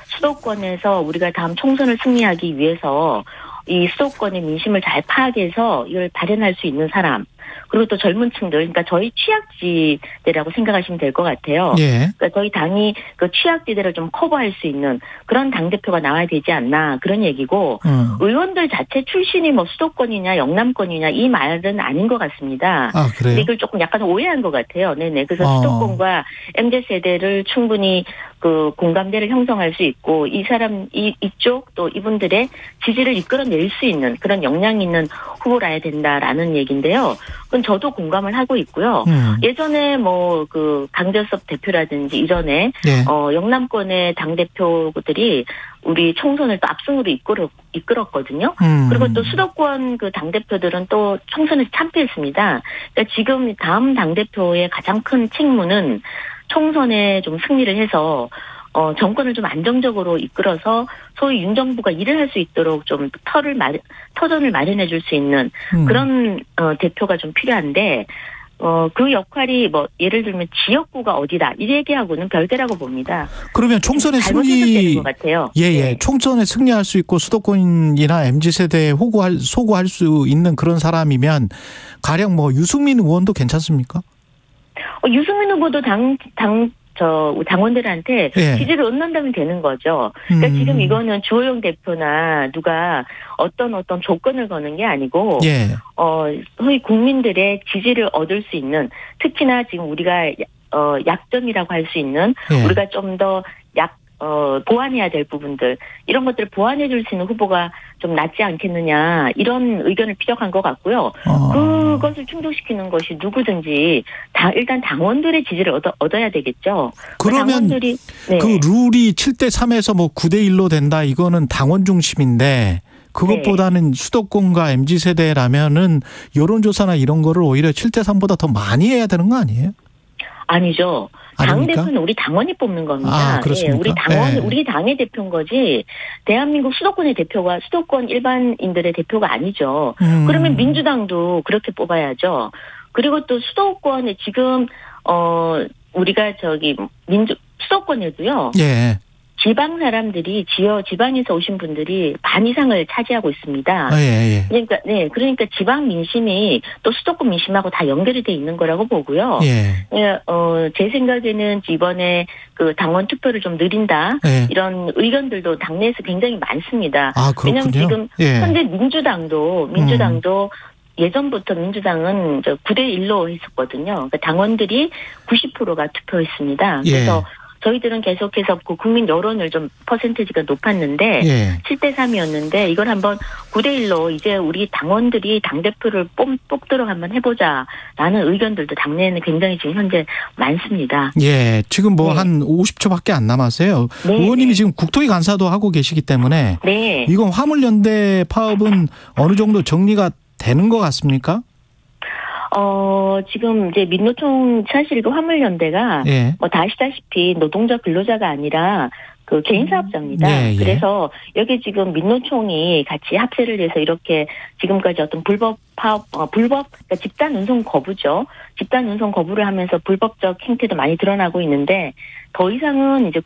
수도권에서 우리가 다음 총선을 승리하기 위해서 이 수도권의 민심을 잘 파악해서 이걸 발현할 수 있는 사람. 그리고 또 젊은 층들, 그러니까 저희 취약지대라고 생각하시면 될 것 같아요. 예. 그러니까 저희 당이 그 취약지대를 좀 커버할 수 있는 그런 당대표가 나와야 되지 않나 그런 얘기고 의원들 자체 출신이 뭐 수도권이냐 영남권이냐 이 말은 아닌 것 같습니다. 아, 그래요? 근데 이걸 조금 약간 오해한 것 같아요. 네네. 그래서 수도권과 MZ세대를 충분히 그 공감대를 형성할 수 있고 이쪽 또 이분들의 지지를 이끌어낼 수 있는 그런 역량 있는 후보라야 된다라는 얘기인데요. 그건 저도 공감을 하고 있고요. 예전에 뭐 그 강재섭 대표라든지 이전에 네. 영남권의 당 대표들이 우리 총선을 또 압승으로 이끌었거든요. 그리고 또 수도권 그 당 대표들은 또 총선에서 참패했습니다. 그러니까 지금 다음 당 대표의 가장 큰 책무는 총선에 좀 승리를 해서 정권을 좀 안정적으로 이끌어서 소위 윤 정부가 일을 할 수 있도록 좀 터전을 마련해 줄 수 있는 그런 대표가 좀 필요한데 그 역할이 뭐 예를 들면 지역구가 어디다 이 얘기하고는 별개라고 봅니다. 그러면 총선에 승리 것 같아요. 예예. 네. 총선에 승리할 수 있고 수도권이나 MZ 세대에 소구할 수 있는 그런 사람이면 가령 뭐 유승민 의원도 괜찮습니까? 유승민 후보도 당원들한테 예. 지지를 얻는다면 되는 거죠. 그러니까 지금 이거는 주호영 대표나 누가 어떤 조건을 거는 게 아니고, 예. 소위 국민들의 지지를 얻을 수 있는, 특히나 지금 우리가, 약점이라고 할 수 있는, 예. 우리가 좀 더 보완해야 될 부분들, 이런 것들을 보완해 줄 수 있는 후보가 좀 낫지 않겠느냐, 이런 의견을 피력한 것 같고요. 그것을 충족시키는 것이 누구든지 일단 당원들의 지지를 얻어야 되겠죠. 그러면 당원들이, 네. 그 룰이 7대3에서 뭐 9대1로 된다, 이거는 당원 중심인데, 그것보다는 네. 수도권과 MZ세대라면은 여론조사나 이런 거를 오히려 7대3보다 더 많이 해야 되는 거 아니에요? 아니죠. 당대표는 우리 당원이 뽑는 겁니다. 그렇습니까? 우리 당의 대표인 거지, 대한민국 수도권의 대표가 수도권 일반인들의 대표가 아니죠. 그러면 민주당도 그렇게 뽑아야죠. 그리고 또 수도권에 지금, 우리가 수도권에도요. 예. 지방 사람들이 지방에서 오신 분들이 반 이상을 차지하고 있습니다. 예. 그러니까 지방 민심이 또 수도권 민심하고 다 연결이 돼 있는 거라고 보고요. 예. 제 생각에는 이번에 그 당원 투표를 좀 느린다. 예. 이런 의견들도 당내에서 굉장히 많습니다. 아, 그렇군요. 왜냐하면 지금 예. 현재 민주당도 예전부터 민주당은 9대1로 했었거든요. 그러니까 당원들이 90%가 투표했습니다. 그래서 저희들은 계속해서 그 국민 여론을 좀 퍼센티지가 높았는데 7대3이었는데 이걸 한번 9대1로 이제 우리 당원들이 당대표를 뽑도록 한번 해보자라는 의견들도 당내에는 굉장히 지금 현재 많습니다. 예, 지금 뭐 한 50초밖에 안 남았어요. 네. 의원님이 지금 국토위 간사도 하고 계시기 때문에 네. 이건 화물연대 파업은 어느 정도 정리가 되는 것 같습니까? 지금 이제 민노총 사실 그 화물연대가 다 아시다시피 노동자 근로자가 아니라 그 개인 사업자입니다. 그래서 여기 지금 민노총이 같이 합세를 해서 이렇게 지금까지 어떤 불법 그러니까 집단 운송 거부죠. 집단 운송 거부를 하면서 불법적 행태도 많이 드러나고 있는데 더 이상은 이제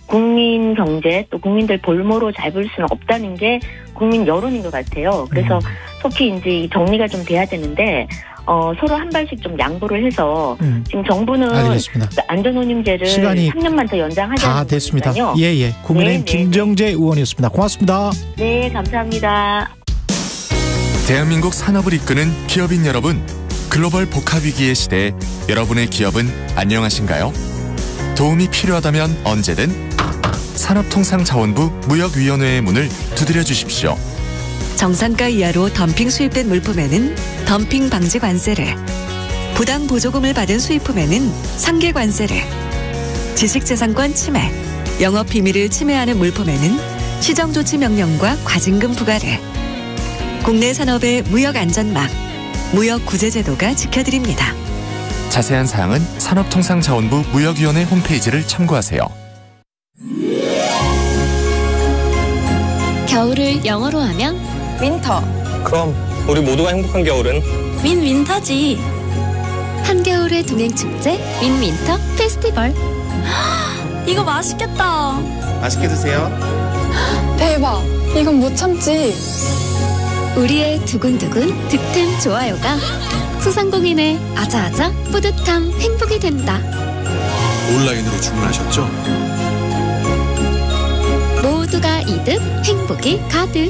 국민 경제 또 국민들 볼모로 잡을 수는 없다는 게 국민 여론인 것 같아요. 그래서 속히 이제 정리가 좀 돼야 되는데 서로 한 발씩 좀 양보를 해서 지금 정부는 안전운임제를 3년만 더 연장하자는 다 됐습니다. 예. 국민의힘 김정재 의원이었습니다. 고맙습니다. 네, 감사합니다. 대한민국 산업을 이끄는 기업인 여러분, 글로벌 복합 위기의 시대에 여러분의 기업은 안녕하신가요? 도움이 필요하다면 언제든 산업통상자원부 무역위원회의 문을 두드려 주십시오. 정상가 이하로 덤핑 수입된 물품에는 덤핑 방지 관세를, 부당 보조금을 받은 수입품에는 상계 관세를, 지식재산권 침해, 영업 비밀을 침해하는 물품에는 시정조치 명령과 과징금 부과를, 국내 산업의 무역 안전망, 무역구제제도가 지켜드립니다. 자세한 사항은 산업통상자원부 무역위원회 홈페이지를 참고하세요. 겨울을 영어로 하면 윈터. 그럼 우리 모두가 행복한 겨울은 윈윈터지. 한겨울의 동행축제 윈윈터 페스티벌. 이거 맛있겠다. 맛있게 드세요. 대박. 이건 못 참지. 우리의 두근두근 득템 좋아요가 소상공인의 아자아자 뿌듯함 행복이 된다. 온라인으로 주문하셨죠? 모두가 이득 행복이 가득.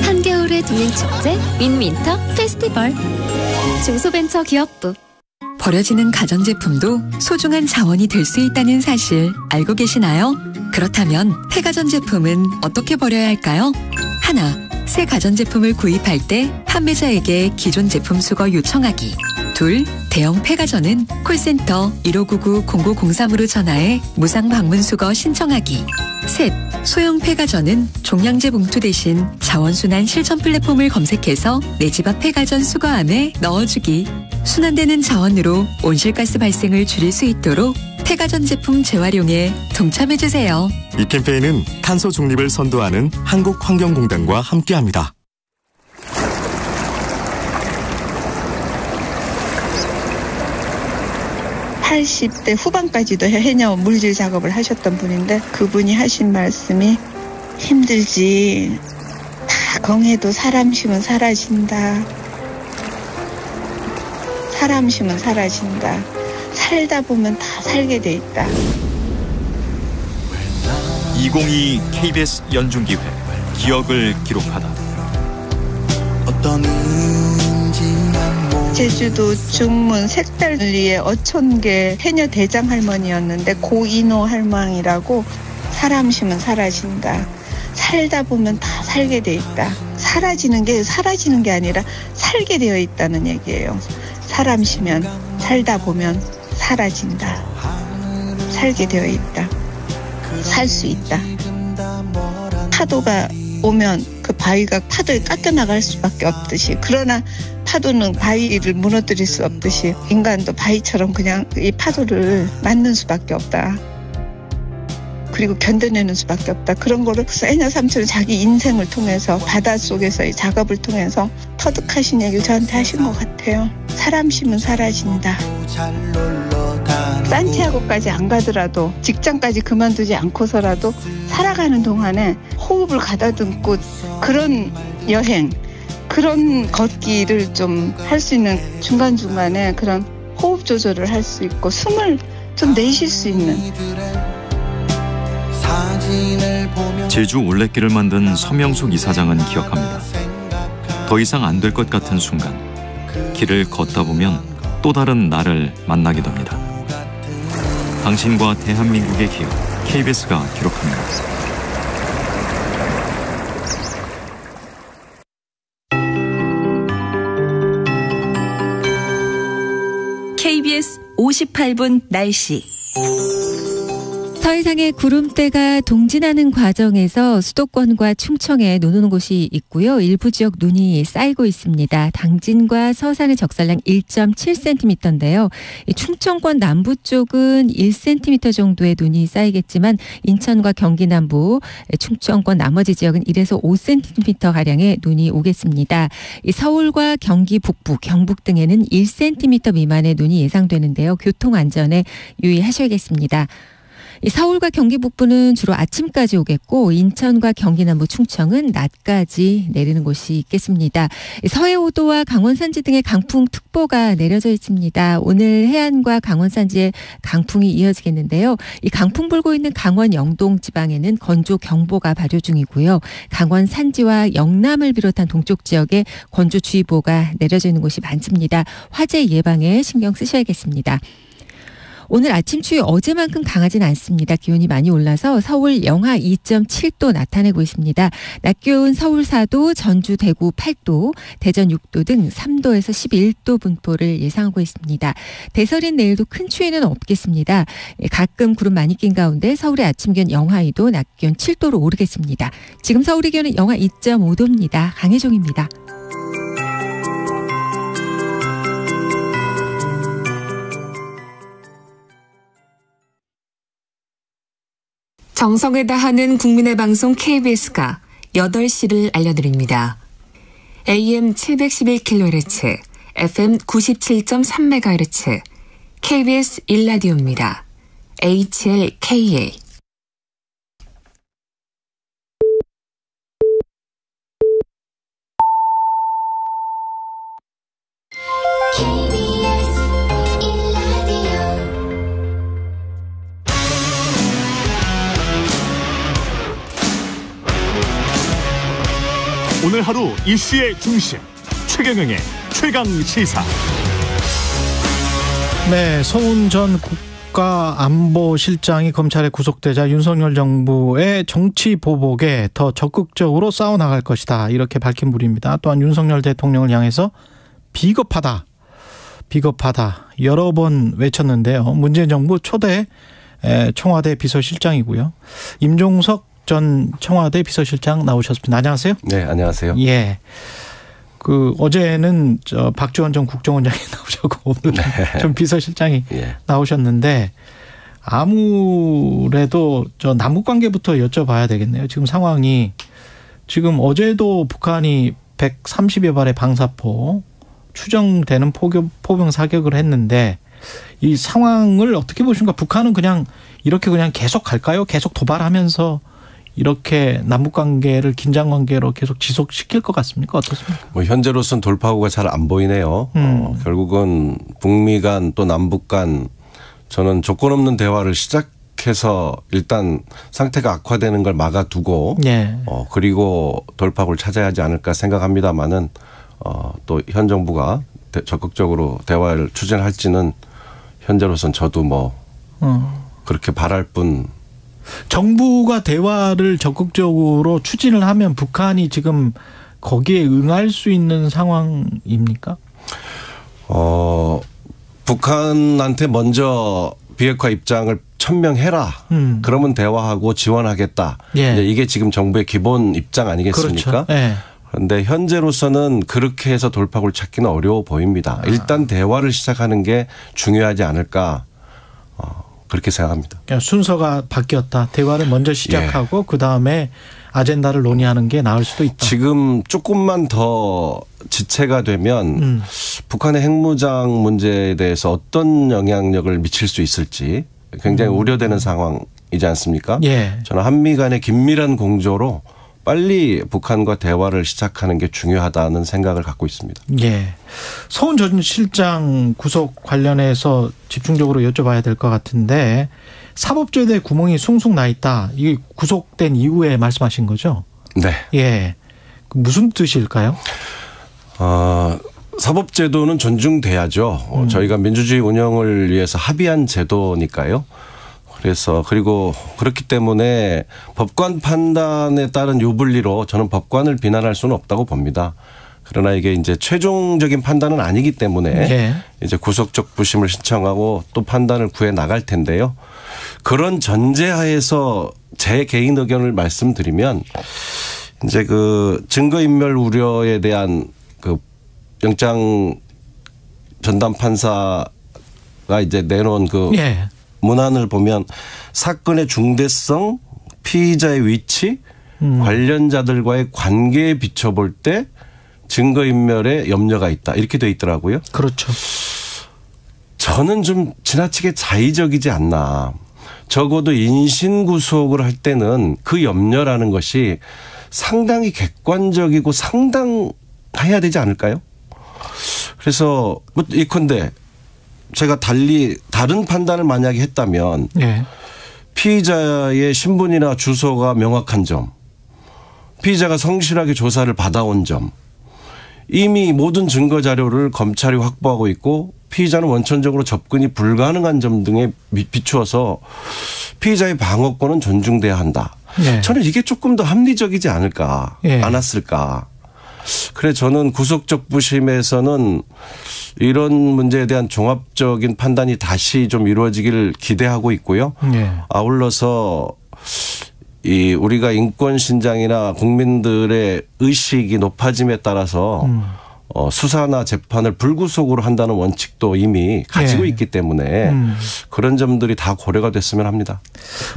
한겨울의 동행축제 윈윈터 페스티벌. 중소벤처기업부. 버려지는 가전제품도 소중한 자원이 될 수 있다는 사실 알고 계시나요? 그렇다면 폐가전제품은 어떻게 버려야 할까요? 하나, 새 가전제품을 구입할 때 판매자에게 기존 제품 수거 요청하기. 둘, 대형 폐가전은 콜센터 1599-0903으로 전화해 무상 방문 수거 신청하기. 셋, 소형 폐가전은 종량제 봉투 대신 자원순환 실천 플랫폼을 검색해서 내 집 앞 폐가전 수거함에 넣어주기. 순환되는 자원으로 온실가스 발생을 줄일 수 있도록 폐가전 제품 재활용에 동참해주세요. 이 캠페인은 탄소 중립을 선도하는 한국환경공단과 함께합니다. (80대) 후반까지도 해녀 물질 작업을 하셨던 분인데 그분이 하신 말씀이 힘들지. 다 경해도 사람심은 사라진다. 사람심은 사라진다. 살다 보면 다 살게 돼 있다. 2022 KBS 연중기회 기억을 기록하다. 제주도 중문 색달리의 어촌계 해녀 대장 할머니였는데 고인호 할망이라고 사람심은 사라진다. 살다 보면 다 살게 돼 있다. 사라지는 게 아니라 살게 되어 있다는 얘기예요. 사람시면 살다 보면 사라진다. 살게 되어 있다. 살 수 있다. 파도가 오면 그 바위가 파도에 깎여나갈 수밖에 없듯이, 그러나 파도는 바위를 무너뜨릴 수 없듯이 인간도 바위처럼 그냥 이 파도를 맞는 수밖에 없다. 그리고 견뎌내는 수밖에 없다. 그런 거를 해녀 삼촌은 자기 인생을 통해서 바닷속에서의 작업을 통해서 터득하신 얘기를 저한테 하신 것 같아요. 사람심은 사라진다. 산티아고까지 안 가더라도 직장까지 그만두지 않고서라도 살아가는 동안에 호흡을 가다듬고 그런 여행, 그런 걷기를 좀 할 수 있는 중간중간에 그런 호흡 조절을 할 수 있고 숨을 좀 내쉴 수 있는. 제주 올레길을 만든 서명숙 이사장은 기억합니다. 더 이상 안 될 것 같은 순간, 길을 걷다 보면 또 다른 나를 만나게 됩니다. 당신과 대한민국의 기억, KBS가 기록합니다. KBS 58분 날씨. 서해상의 구름대가 동진하는 과정에서 수도권과 충청에 눈 오는 곳이 있고요. 일부 지역 눈이 쌓이고 있습니다. 당진과 서산의 적설량 1.7cm인데요. 충청권 남부 쪽은 1cm 정도의 눈이 쌓이겠지만 인천과 경기 남부, 충청권 나머지 지역은 1에서 5cm가량의 눈이 오겠습니다. 서울과 경기 북부, 경북 등에는 1cm 미만의 눈이 예상되는데요. 교통안전에 유의하셔야겠습니다. 서울과 경기 북부는 주로 아침까지 오겠고 인천과 경기 남부 충청은 낮까지 내리는 곳이 있겠습니다. 서해 5도와 강원 산지 등의 강풍특보가 내려져 있습니다. 오늘 해안과 강원 산지에 강풍이 이어지겠는데요. 이 강풍 불고 있는 강원 영동 지방에는 건조경보가 발효 중이고요. 강원 산지와 영남을 비롯한 동쪽 지역에 건조주의보가 내려져 있는 곳이 많습니다. 화재 예방에 신경 쓰셔야겠습니다. 오늘 아침 추위 어제만큼 강하진 않습니다. 기온이 많이 올라서 서울 영하 2.7도 나타내고 있습니다. 낮 기온 서울 4도, 전주, 대구 8도, 대전 6도 등 3도에서 11도 분포를 예상하고 있습니다. 대설인 내일도 큰 추위는 없겠습니다. 가끔 구름 많이 낀 가운데 서울의 아침 기온 영하 2도, 낮 기온 7도로 오르겠습니다. 지금 서울의 기온은 영하 2.5도입니다. 강혜종입니다. 정성을 다하는 국민의 방송 KBS가 8시를 알려드립니다. AM 711kHz, FM 97.3MHz, KBS 1라디오입니다. HLKA. 오늘 하루 이슈의 중심 최경영의 최강시사. 네, 서훈 전 국가안보실장이 검찰에 구속되자 윤석열 정부의 정치 보복에 더 적극적으로 싸워나갈 것이다, 이렇게 밝힌 분입니다. 또한 윤석열 대통령을 향해서 비겁하다 여러 번 외쳤는데요. 문재인 정부 초대 청와대 비서실장이고요. 임종석 전 청와대 비서실장 나오셨습니다. 안녕하세요. 네, 안녕하세요. 예. 어제는 박지원 전 국정원장이 나오셨고 오늘은 전 비서실장이 나오셨는데, 아무래도 남북 관계부터 여쭤봐야 되겠네요. 지금 상황이, 지금 어제도 북한이 130여 발의 방사포 추정되는 포병 사격을 했는데, 이 상황을 어떻게 보십니까? 북한은 이렇게 계속 갈까요? 계속 도발하면서 이렇게 남북관계를 긴장관계로 계속 지속시킬 것 같습니까? 어떻습니까? 현재로서는 돌파구가 잘 안 보이네요. 결국은 북미 간 또 남북 간 저는 조건 없는 대화를 시작해서 일단 상태가 악화되는 걸 막아두고 그리고 돌파구를 찾아야 하지 않을까 생각합니다마는 또 현 정부가 적극적으로 대화를 추진할지는 현재로서는 저도 그렇게 바랄 뿐. 정부가 대화를 적극적으로 추진을 하면 북한이 지금 거기에 응할 수 있는 상황입니까? 북한한테 먼저 비핵화 입장을 천명해라. 그러면 대화하고 지원하겠다. 이게 지금 정부의 기본 입장 아니겠습니까? 그렇죠. 그런데 현재로서는 그렇게 해서 돌파구를 찾기는 어려워 보입니다. 일단 대화를 시작하는 게 중요하지 않을까. 그렇게 생각합니다. 그러니까 순서가 바뀌었다. 대화를 먼저 시작하고 그다음에 아젠다를 논의하는 게 나을 수도 있다. 지금 조금만 더 지체가 되면 북한의 핵무장 문제에 대해서 어떤 영향력을 미칠 수 있을지 굉장히 우려되는 상황이지 않습니까? 저는 한미 간의 긴밀한 공조로 빨리 북한과 대화를 시작하는 게 중요하다는 생각을 갖고 있습니다. 서훈 전 실장 구속 관련해서 집중적으로 여쭤봐야 될 것 같은데, 사법제도에 구멍이 숭숭 나 있다. 이게 구속된 이후에 말씀하신 거죠? 네. 무슨 뜻일까요? 사법제도는 존중돼야죠. 저희가 민주주의 운영을 위해서 합의한 제도니까요. 그리고 그렇기 때문에 법관 판단에 따른 유불리로 저는 법관을 비난할 수는 없다고 봅니다. 그러나 이게 이제 최종적인 판단은 아니기 때문에 이제 구속적 부심을 신청하고 또 판단을 구해 나갈 텐데요. 그런 전제하에서 제 개인 의견을 말씀드리면, 이제 증거인멸 우려에 대한 영장 전담 판사가 이제 내놓은 문안을 보면 사건의 중대성, 피의자의 위치, 관련자들과의 관계에 비춰볼 때 증거인멸에 염려가 있다, 이렇게 돼 있더라고요. 그렇죠. 저는 좀 지나치게 자의적이지 않나. 적어도 인신구속을 할 때는 그 염려라는 것이 상당히 객관적이고 상당해야 되지 않을까요? 그래서 예컨대 제가 다른 판단을 만약에 했다면 피의자의 신분이나 주소가 명확한 점, 피의자가 성실하게 조사를 받아온 점, 이미 모든 증거 자료를 검찰이 확보하고 있고 피의자는 원천적으로 접근이 불가능한 점 등에 비추어서 피의자의 방어권은 존중돼야 한다. 저는 이게 조금 더 합리적이지 않았을까. 그래 저는 구속적 부심에서는 이런 문제에 대한 종합적인 판단이 다시 좀 이루어지기를 기대하고 있고요. 아울러서 우리가 인권 신장이나 국민들의 의식이 높아짐에 따라서 수사나 재판을 불구속으로 한다는 원칙도 이미 가지고 예. 있기 때문에 그런 점들이 다 고려가 됐으면 합니다.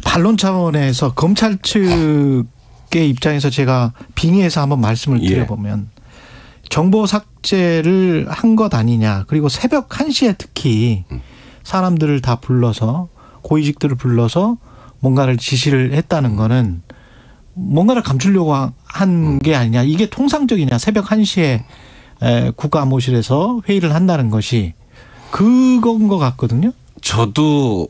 반론 차원에서 검찰 측의 입장에서 제가 빙의해서 한번 말씀을 드려보면 정보 삭제를 한 것 아니냐. 그리고 새벽 1시에 특히 사람들을 다 불러서 고위직들을 불러서 뭔가를 지시를 했다는 거는 뭔가를 감추려고 한 게 아니냐. 이게 통상적이냐. 새벽 1시에 국가안보실에서 회의를 한다는 것이 그건 것 같거든요. 저도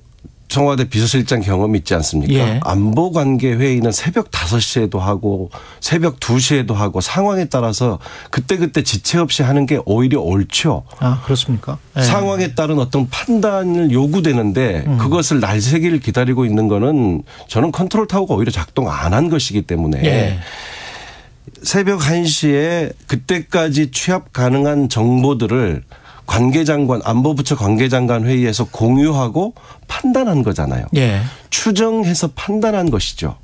청와대 비서실장 경험이 있지 않습니까? 예. 안보관계 회의는 새벽 5시에도 하고 새벽 2시에도 하고 상황에 따라서 그때그때 지체 없이 하는 게 오히려 옳죠. 아, 그렇습니까? 예. 상황에 따른 어떤 판단을 요구되는데 그것을 날새기를 기다리고 있는 거는 저는 컨트롤 타워가 오히려 작동 안 한 것이기 때문에 예. 새벽 1시에 그때까지 취합 가능한 정보들을 관계장관, 안보부처 관계장관 회의에서 공유하고 판단한 거잖아요. 예. 추정해서 판단한 것이죠.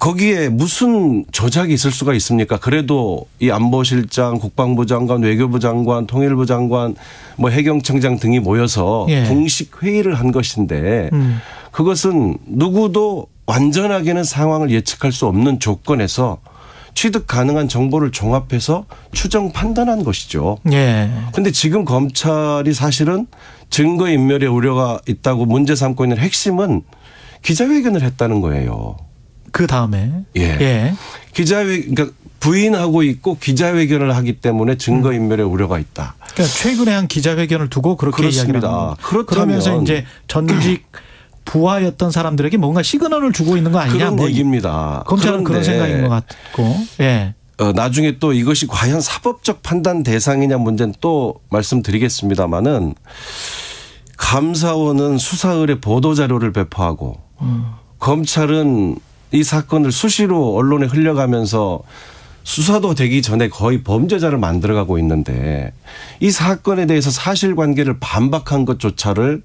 거기에 무슨 조작이 있을 수가 있습니까? 그래도 이 안보실장, 국방부 장관, 외교부 장관, 통일부 장관, 뭐 해경청장 등이 모여서 예. 공식 회의를 한 것인데 그것은 누구도 완전하게는 상황을 예측할 수 없는 조건에서 취득 가능한 정보를 종합해서 추정 판단한 것이죠. 그런데 예. 지금 검찰이 사실은 증거인멸의 우려가 있다고 문제 삼고 있는 핵심은 기자회견을 했다는 거예요. 그 다음에. 예. 예. 그러니까 부인하고 있고 기자회견을 하기 때문에 증거인멸의 우려가 있다. 그러니까 최근에 한 기자회견을 두고 그렇게 이야기를 합니다. 그러면서 이제 전직 부하였던 사람들에게 뭔가 시그널을 주고 있는 거 아니냐. 그런 얘기입니다. 검찰은 그런 생각인 것 같고. 예. 나중에 또 이것이 과연 사법적 판단 대상이냐 문제는 또 말씀드리겠습니다마는 감사원은 수사 의뢰 보도 자료를 배포하고 검찰은 이 사건을 수시로 언론에 흘려가면서 수사도 되기 전에 거의 범죄자를 만들어가고 있는데 이 사건에 대해서 사실관계를 반박한 것조차를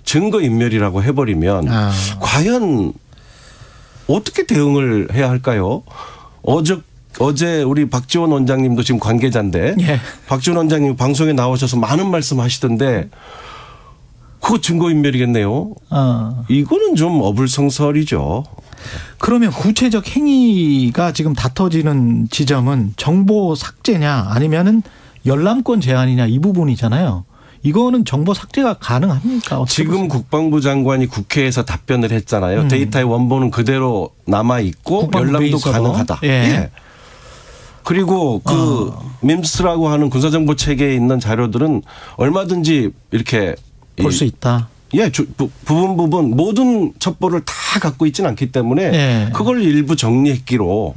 증거인멸이라고 해버리면 과연 어떻게 대응을 해야 할까요? 어제 우리 박지원 원장님도 지금 관계자인데 예. 박지원 원장님 방송에 나오셔서 많은 말씀하시던데 그거 증거인멸이겠네요. 이거는 좀 어불성설이죠. 그러면 구체적 행위가 지금 다퉈지는 지점은 정보 삭제냐 아니면은 열람권 제한이냐 이 부분이잖아요. 이거는 정보 삭제가 가능합니까? 지금 국방부 장관이 국회에서 답변을 했잖아요. 데이터의 원본은 그대로 남아 있고 열람도 가능하다. 예. 예. 그리고 그 밈스라고 하는 군사정보 체계에 있는 자료들은 얼마든지 이렇게 볼 수 있다. 예, 부분 모든 첩보를 다 갖고 있지는 않기 때문에 예. 그걸 일부 정리했기로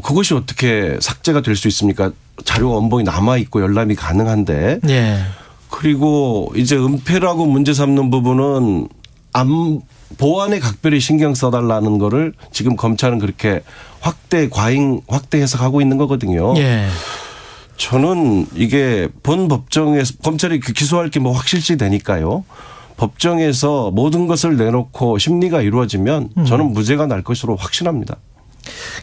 그것이 어떻게 삭제가 될 수 있습니까? 자료 원본이 남아 있고 열람이 가능한데. 예. 그리고 이제 은폐라고 문제 삼는 부분은 보안에 각별히 신경 써달라는 거를 지금 검찰은 그렇게 과잉 확대 해석하고 있는 거거든요. 예. 저는 이게 본 법정에서 검찰이 기소할 게 뭐 확실시 되니까요. 법정에서 모든 것을 내놓고 심리가 이루어지면 저는 무죄가 날 것으로 확신합니다.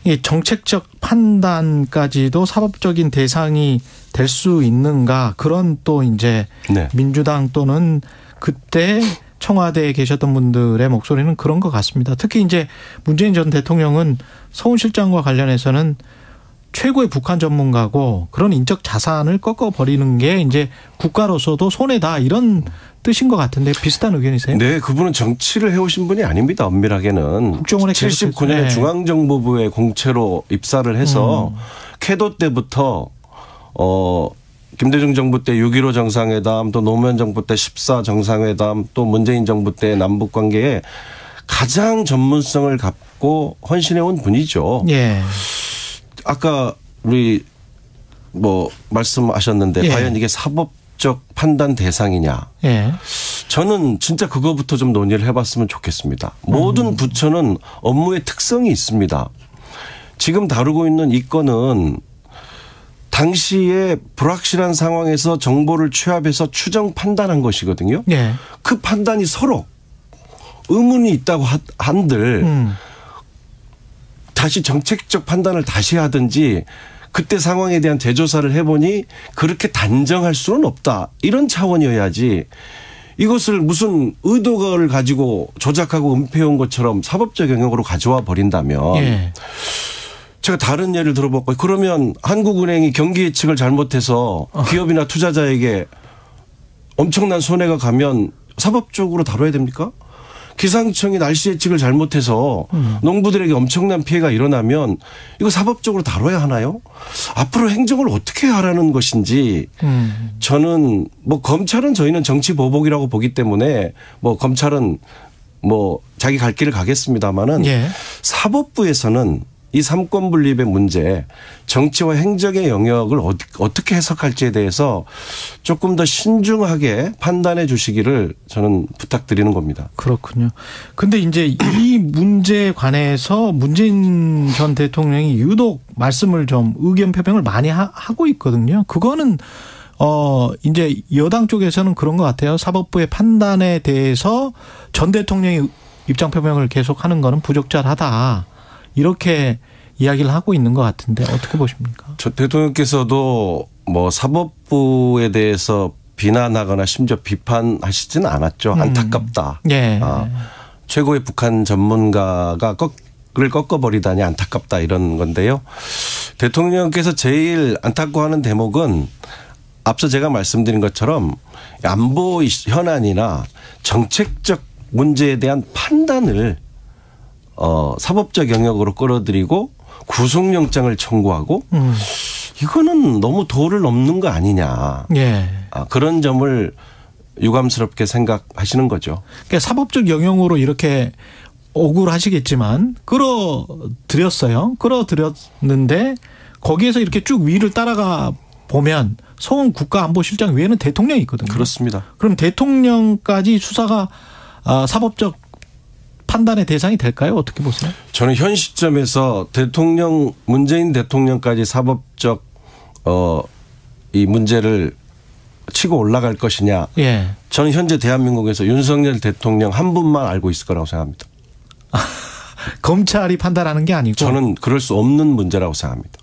이 정책적 판단까지도 사법적인 대상이 될 수 있는가 그런 또 이제 네. 민주당 또는 그때 청와대에 계셨던 분들의 목소리는 그런 것 같습니다. 특히 이제 문재인 전 대통령은 서훈 실장과 관련해서는 최고의 북한 전문가고 그런 인적 자산을 꺾어버리는 게 이제 국가로서도 손해다 이런 뜻인 것 같은데 비슷한 의견이세요? 네. 그분은 정치를 해오신 분이 아닙니다. 엄밀하게는. 국정원에 79년에 네. 중앙정보부의 공채로 입사를 해서 캐도 때부터 김대중 정부 때 6.15 정상회담 또 노무현 정부 때 14 정상회담 또 문재인 정부 때 남북관계에 가장 전문성을 갖고 헌신해온 분이죠. 예. 아까 우리 말씀하셨는데 예. 과연 이게 사법적 판단 대상이냐. 예. 저는 진짜 그거부터 좀 논의를 해봤으면 좋겠습니다. 모든 부처는 업무의 특성이 있습니다. 지금 다루고 있는 이 건은 당시에 불확실한 상황에서 정보를 취합해서 추정 판단한 것이거든요. 예. 그 판단이 서로 의문이 있다고 한들 다시 정책적 판단을 다시 하든지 그때 상황에 대한 재조사를 해보니 그렇게 단정할 수는 없다. 이런 차원이어야지 이것을 무슨 의도를 가지고 조작하고 은폐해온 것처럼 사법적 영역으로 가져와 버린다면 예. 제가 다른 예를 들어볼까요? 그러면 한국은행이 경기 예측을 잘못해서 기업이나 투자자에게 엄청난 손해가 가면 사법적으로 다뤄야 됩니까? 기상청이 날씨 예측을 잘못해서 농부들에게 엄청난 피해가 일어나면 이거 사법적으로 다뤄야 하나요? 앞으로 행정을 어떻게 하라는 것인지 저는 뭐 검찰은 저희는 정치 보복이라고 보기 때문에 뭐 검찰은 뭐 자기 갈 길을 가겠습니다마는 예. 사법부에서는 이 삼권 분립의 문제, 정치와 행정의 영역을 어떻게 해석할지에 대해서 조금 더 신중하게 판단해 주시기를 저는 부탁드리는 겁니다. 그렇군요. 근데 이제 이 문제에 관해서 문재인 전 대통령이 유독 말씀을 좀 의견 표명을 많이 하고 있거든요. 그거는 이제 여당 쪽에서는 그런 것 같아요. 사법부의 판단에 대해서 전 대통령이 입장 표명을 계속하는 거는 부적절하다. 이렇게 이야기를 하고 있는 것 같은데 어떻게 보십니까? 저 대통령께서도 뭐 사법부에 대해서 비난하거나 심지어 비판하시지는 않았죠. 안타깝다. 예. 최고의 북한 전문가가 를 꺾어버리다니 안타깝다 이런 건데요. 대통령께서 제일 안타까워하는 대목은 앞서 제가 말씀드린 것처럼 안보 현안이나 정책적 문제에 대한 판단을 사법적 영역으로 끌어들이고 구속영장을 청구하고 이거는 너무 도를 넘는 거 아니냐. 예. 그런 점을 유감스럽게 생각하시는 거죠. 그러니까 사법적 영역으로 이렇게 억울하시겠지만 끌어들였어요. 끌어들였는데 거기에서 이렇게 쭉 위를 따라가 보면 서훈 국가안보실장 외에는 대통령이 있거든요. 그렇습니다. 그럼 대통령까지 수사가 사법적 판단의 대상이 될까요? 어떻게 보세요? 저는 현 시점에서 문재인 대통령까지 사법적 이 문제를 치고 올라갈 것이냐. 예. 저는 현재 대한민국에서 윤석열 대통령 한 분만 알고 있을 거라고 생각합니다. 검찰이 판단하는 게 아니고. 저는 그럴 수 없는 문제라고 생각합니다.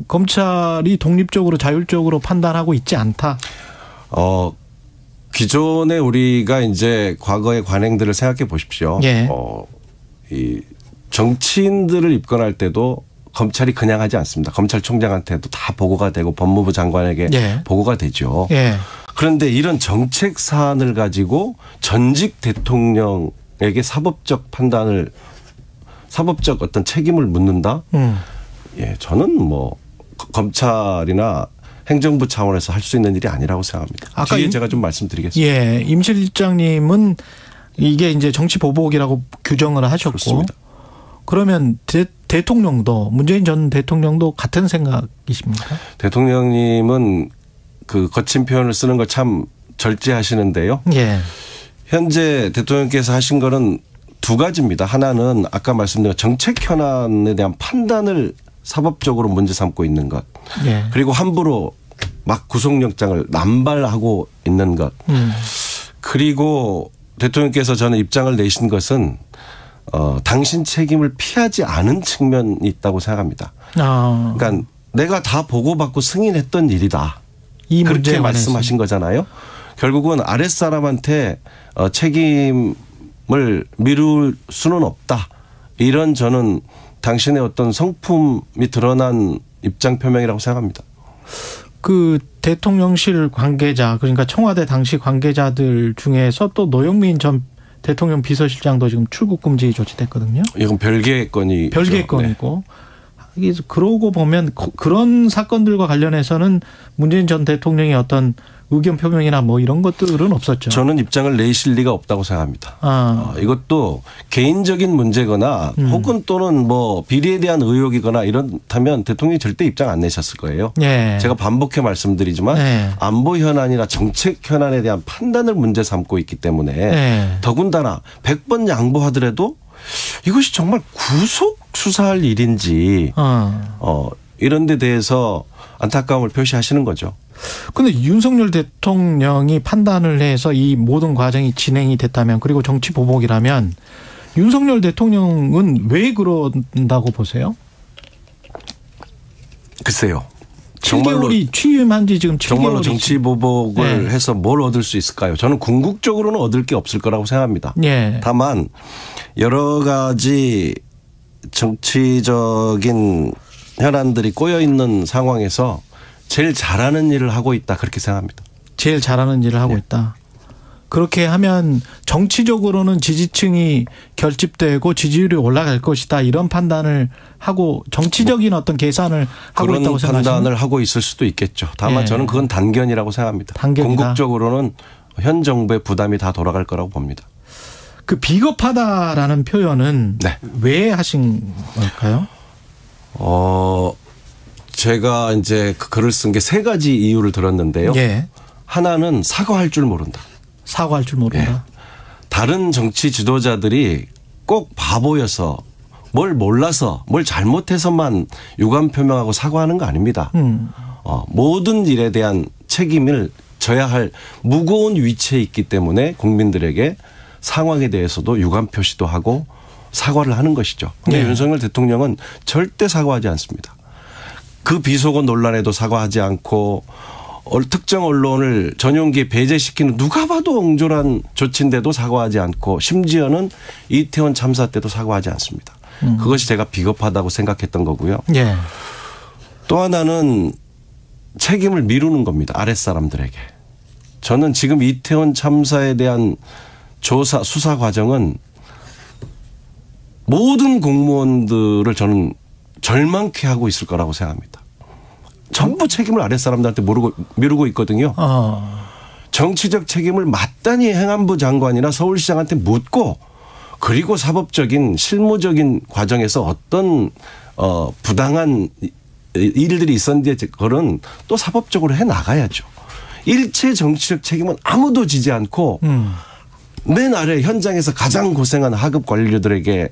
검찰이 독립적으로 자율적으로 판단하고 있지 않다. 기존에 우리가 이제 과거의 관행들을 생각해 보십시오. 예. 이 정치인들을 입건할 때도 검찰이 그냥 하지 않습니다. 검찰총장한테도 다 보고가 되고 법무부 장관에게 예. 보고가 되죠. 예. 그런데 이런 정책 사안을 가지고 전직 대통령에게 사법적 어떤 책임을 묻는다? 예, 저는 뭐 검찰이나 행정부 차원에서 할 수 있는 일이 아니라고 생각합니다. 아까 뒤에 제가 좀 말씀드리겠습니다. 예, 임 실장님은 이게 이제 정치 보복이라고 규정을 하셨고, 그렇습니다. 그러면 대통령도 문재인 전 대통령도 같은 생각이십니까? 대통령님은 그 거친 표현을 쓰는 거 참 절제하시는데요. 예. 현재 대통령께서 하신 거는 두 가지입니다. 하나는 아까 말씀드린 정책 현안에 대한 판단을 사법적으로 문제 삼고 있는 것. 예. 그리고 함부로 막 구속영장을 남발하고 있는 것. 그리고 대통령께서 저는 입장을 내신 것은 당신 책임을 피하지 않은 측면이 있다고 생각합니다. 그러니까 내가 다 보고받고 승인했던 일이다. 그렇게 말씀하신 거잖아요. 결국은 아랫사람한테 책임을 미룰 수는 없다. 이런 저는 당신의 어떤 성품이 드러난 입장 표명이라고 생각합니다. 그 대통령실 관계자, 그러니까 청와대 당시 관계자들 중에서 또 노영민 전 대통령 비서실장도 지금 출국 금지 조치됐거든요. 이건 별개의 건이 별개의 건이고. 네. 그러고 보면 그런 사건들과 관련해서는 문재인 전 대통령의 어떤 의견 표명이나 뭐 이런 것들은 없었죠. 저는 입장을 내실 리가 없다고 생각합니다. 이것도 개인적인 문제거나 혹은 또는 뭐 비리에 대한 의혹이거나 이렇다면 대통령이 절대 입장 안 내셨을 거예요. 예. 제가 반복해 말씀드리지만 예. 안보 현안이나 정책 현안에 대한 판단을 문제 삼고 있기 때문에 예. 더군다나 100번 양보하더라도 이것이 정말 구속 수사할 일인지 이런 데 대해서 안타까움을 표시하시는 거죠. 그런데 윤석열 대통령이 판단을 해서 이 모든 과정이 진행이 됐다면, 그리고 정치 보복이라면 윤석열 대통령은 왜 그런다고 보세요? 글쎄요. 7개월이 취임한 지 지금 7개월이 정말로 정치 보복을 해서 뭘 얻을 수 있을까요? 저는 궁극적으로는 얻을 게 없을 거라고 생각합니다. 다만 여러 가지 정치적인 현안들이 꼬여 있는 상황에서 제일 잘하는 일을 하고 있다 그렇게 생각합니다. 제일 잘하는 일을 하고 있다. 그렇게 하면 정치적으로는 지지층이 결집되고 지지율이 올라갈 것이다 이런 판단을 하고 정치적인 어떤 계산을 하고 있다고 생각하시나요? 그런 판단을 하고 있을 수도 있겠죠. 다만 저는 그건 단견이라고 생각합니다. 궁극적으로는 현 정부의 부담이 다 돌아갈 거라고 봅니다. 그 비겁하다라는 표현은 왜 하신 걸까요? 제가 이제 그 글을 쓴 게 3가지 이유를 들었는데요. 하나는 사과할 줄 모른다. 사과할 줄 모른다. 다른 정치 지도자들이 꼭 바보여서 뭘 몰라서 뭘 잘못해서만 유감 표명하고 사과하는 거 아닙니다. 모든 일에 대한 책임을 져야 할 무거운 위치에 있기 때문에 국민들에게 상황에 대해서도 유감 표시도 하고 사과를 하는 것이죠. 그런데 윤석열 대통령은 절대 사과하지 않습니다. 그 비속어 논란에도 사과하지 않고 특정 언론을 전용기에 배제시키는 누가 봐도 옹졸한 조치인데도 사과하지 않고 심지어는 이태원 참사 때도 사과하지 않습니다. 그것이 제가 비겁하다고 생각했던 거고요. 또 하나는 책임을 미루는 겁니다. 아랫사람들에게. 저는 지금 이태원 참사에 대한 조사 수사 과정은 모든 공무원들을 저는 절망케 하고 있을 거라고 생각합니다. 전부 책임을 아랫사람들한테 미루고 있거든요. 정치적 책임을 마땅히 행안부 장관이나 서울시장한테 묻고 그리고 사법적인 실무적인 과정에서 어떤 부당한 일들이 있었는지 그거는 또 사법적으로 해나가야죠. 일체 정치적 책임은 아무도 지지 않고 맨 아래 현장에서 가장 고생한 하급 관료들에게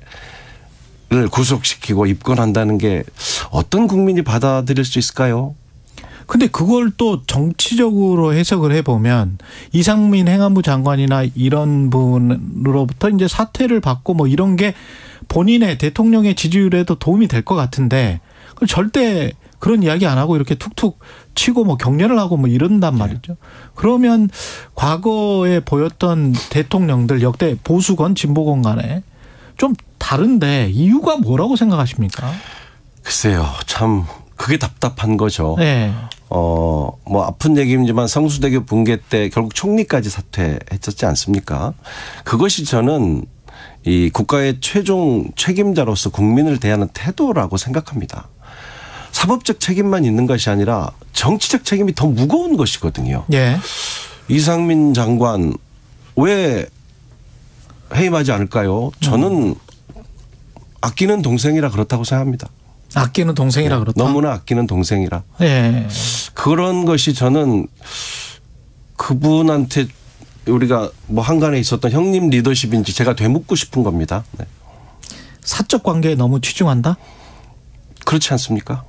를 구속시키고 입건한다는 게 어떤 국민이 받아들일 수 있을까요? 근데 그걸 또 정치적으로 해석을 해보면 이상민 행안부 장관이나 이런 분으로부터 이제 사퇴를 받고 뭐 이런 게 본인의 대통령의 지지율에도 도움이 될 것 같은데 절대 그런 이야기 안 하고 이렇게 툭툭 치고 뭐 격려를 하고 뭐 이런단 말이죠. 그러면 과거에 보였던 대통령들 역대 보수건 진보건 간에 좀 다른데 이유가 뭐라고 생각하십니까? 글쎄요. 참 그게 답답한 거죠. 뭐 아픈 얘기지만 성수대교 붕괴 때 결국 총리까지 사퇴했었지 않습니까? 그것이 저는 이 국가의 최종 책임자로서 국민을 대하는 태도라고 생각합니다. 사법적 책임만 있는 것이 아니라 정치적 책임이 더 무거운 것이거든요. 이상민 장관 왜 해임하지 않을까요? 저는 아끼는 동생이라 그렇다고 생각합니다. 아끼는 동생이라 그렇다? 너무나 아끼는 동생이라. 그런 것이 저는 그분한테 우리가 뭐 한간에 있었던 형님 리더십인지 제가 되묻고 싶은 겁니다. 사적 관계에 너무 치중한다? 그렇지 않습니까?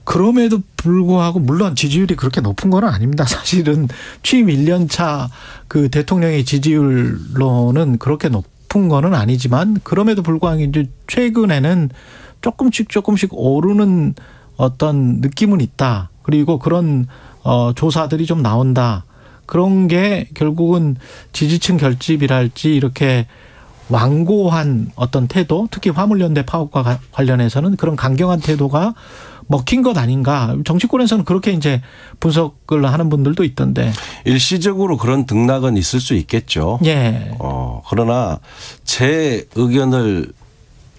그럼에도 불구하고 물론 지지율이 그렇게 높은 건 아닙니다. 사실은 취임 1년 차 그 대통령의 지지율로는 그렇게 높은 거는 아니지만 그럼에도 불구하고 이제 최근에는 조금씩 오르는 어떤 느낌은 있다. 그리고 그런 조사들이 좀 나온다. 그런 게 결국은 지지층 결집이랄지 이렇게 완고한 어떤 태도, 특히 화물연대 파업과 관련해서는 그런 강경한 태도가 먹힌 것 아닌가. 정치권에서는 그렇게 이제 분석을 하는 분들도 있던데. 일시적으로 그런 등락은 있을 수 있겠죠. 그러나 제 의견을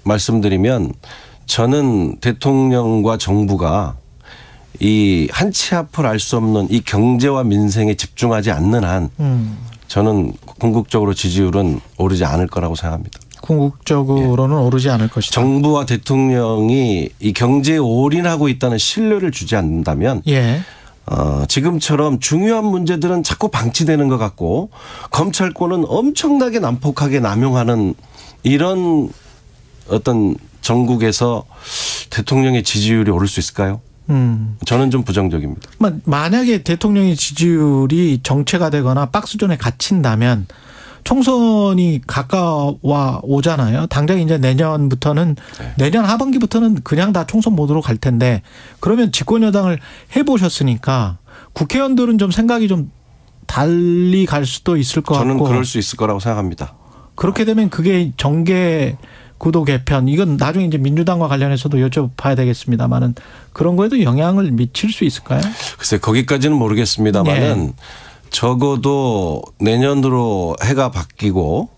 말씀드리면 저는 대통령과 정부가 이 한 치 앞을 알 수 없는 이 경제와 민생에 집중하지 않는 한 저는 궁극적으로 지지율은 오르지 않을 거라고 생각합니다. 궁극적으로는 오르지 않을 것이다. 정부와 대통령이 이 경제에 올인하고 있다는 신뢰를 주지 않는다면 지금처럼 중요한 문제들은 자꾸 방치되는 것 같고 검찰권은 엄청나게 난폭하게 남용하는 이런 어떤 정국에서 대통령의 지지율이 오를 수 있을까요? 저는 좀 부정적입니다. 만약에 대통령의 지지율이 정체가 되거나 박스존에 갇힌다면 총선이 가까워 오잖아요. 당장 이제 내년부터는 내년 하반기부터는 그냥 다 총선 모드로 갈 텐데 그러면 집권 여당을 해보셨으니까 국회의원들은 좀 생각이 좀 달리 갈 수도 있을 것 같고. 저는 그럴 수 있을 거라고 생각합니다. 그렇게 되면 그게 정계 구도 개편 이건 나중에 이제 민주당과 관련해서도 여쭤봐야 되겠습니다만은 그런 거에도 영향을 미칠 수 있을까요? 글쎄 거기까지는 모르겠습니다만은 적어도 내년으로 해가 바뀌고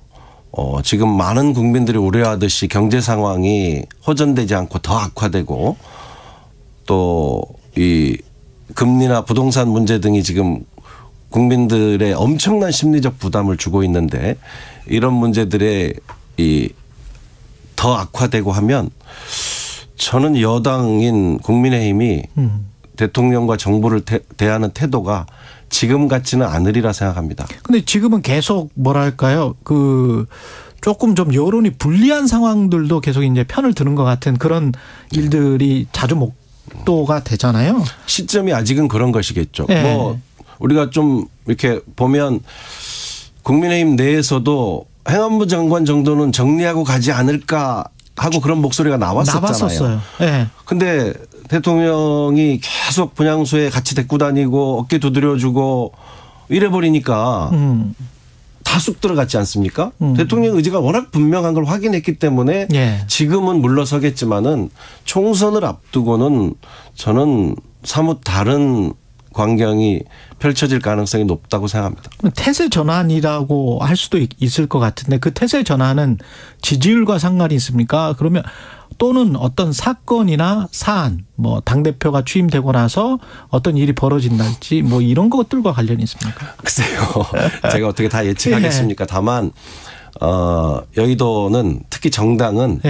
지금 많은 국민들이 우려하듯이 경제 상황이 호전되지 않고 더 악화되고 또 이 금리나 부동산 문제 등이 지금 국민들의 엄청난 심리적 부담을 주고 있는데 이런 문제들에 더 악화되고 하면 저는 여당인 국민의힘이 대통령과 정부를 대하는 태도가 지금 같지는 않으리라 생각합니다. 근데 지금은 계속 뭐랄까요? 조금 좀 여론이 불리한 상황들도 계속 이제 편을 드는 것 같은 그런 일들이 자주 목도가 되잖아요. 시점이 아직은 그런 것이겠죠. 네. 뭐 우리가 좀 이렇게 보면 국민의힘 내에서도 행안부 장관 정도는 정리하고 가지 않을까 하고 그런 목소리가 나왔었잖아요. 네. 근데 대통령이 계속 분향소에 같이 데리고 다니고 어깨 두드려주고 이래버리니까 다 쑥 들어갔지 않습니까? 대통령 의지가 워낙 분명한 걸 확인했기 때문에 지금은 물러서겠지만은 총선을 앞두고는 저는 사뭇 다른 광경이 펼쳐질 가능성이 높다고 생각합니다. 태세 전환이라고 할 수도 있을 것 같은데 그 태세 전환은 지지율과 상관이 있습니까? 그러면 또는 어떤 사건이나 사안, 뭐 당대표가 취임되고 나서 어떤 일이 벌어진달지 뭐 이런 것들과 관련이 있습니까? 글쎄요. 제가 어떻게 다 예측하겠습니까? 다만 여의도는 특히 정당은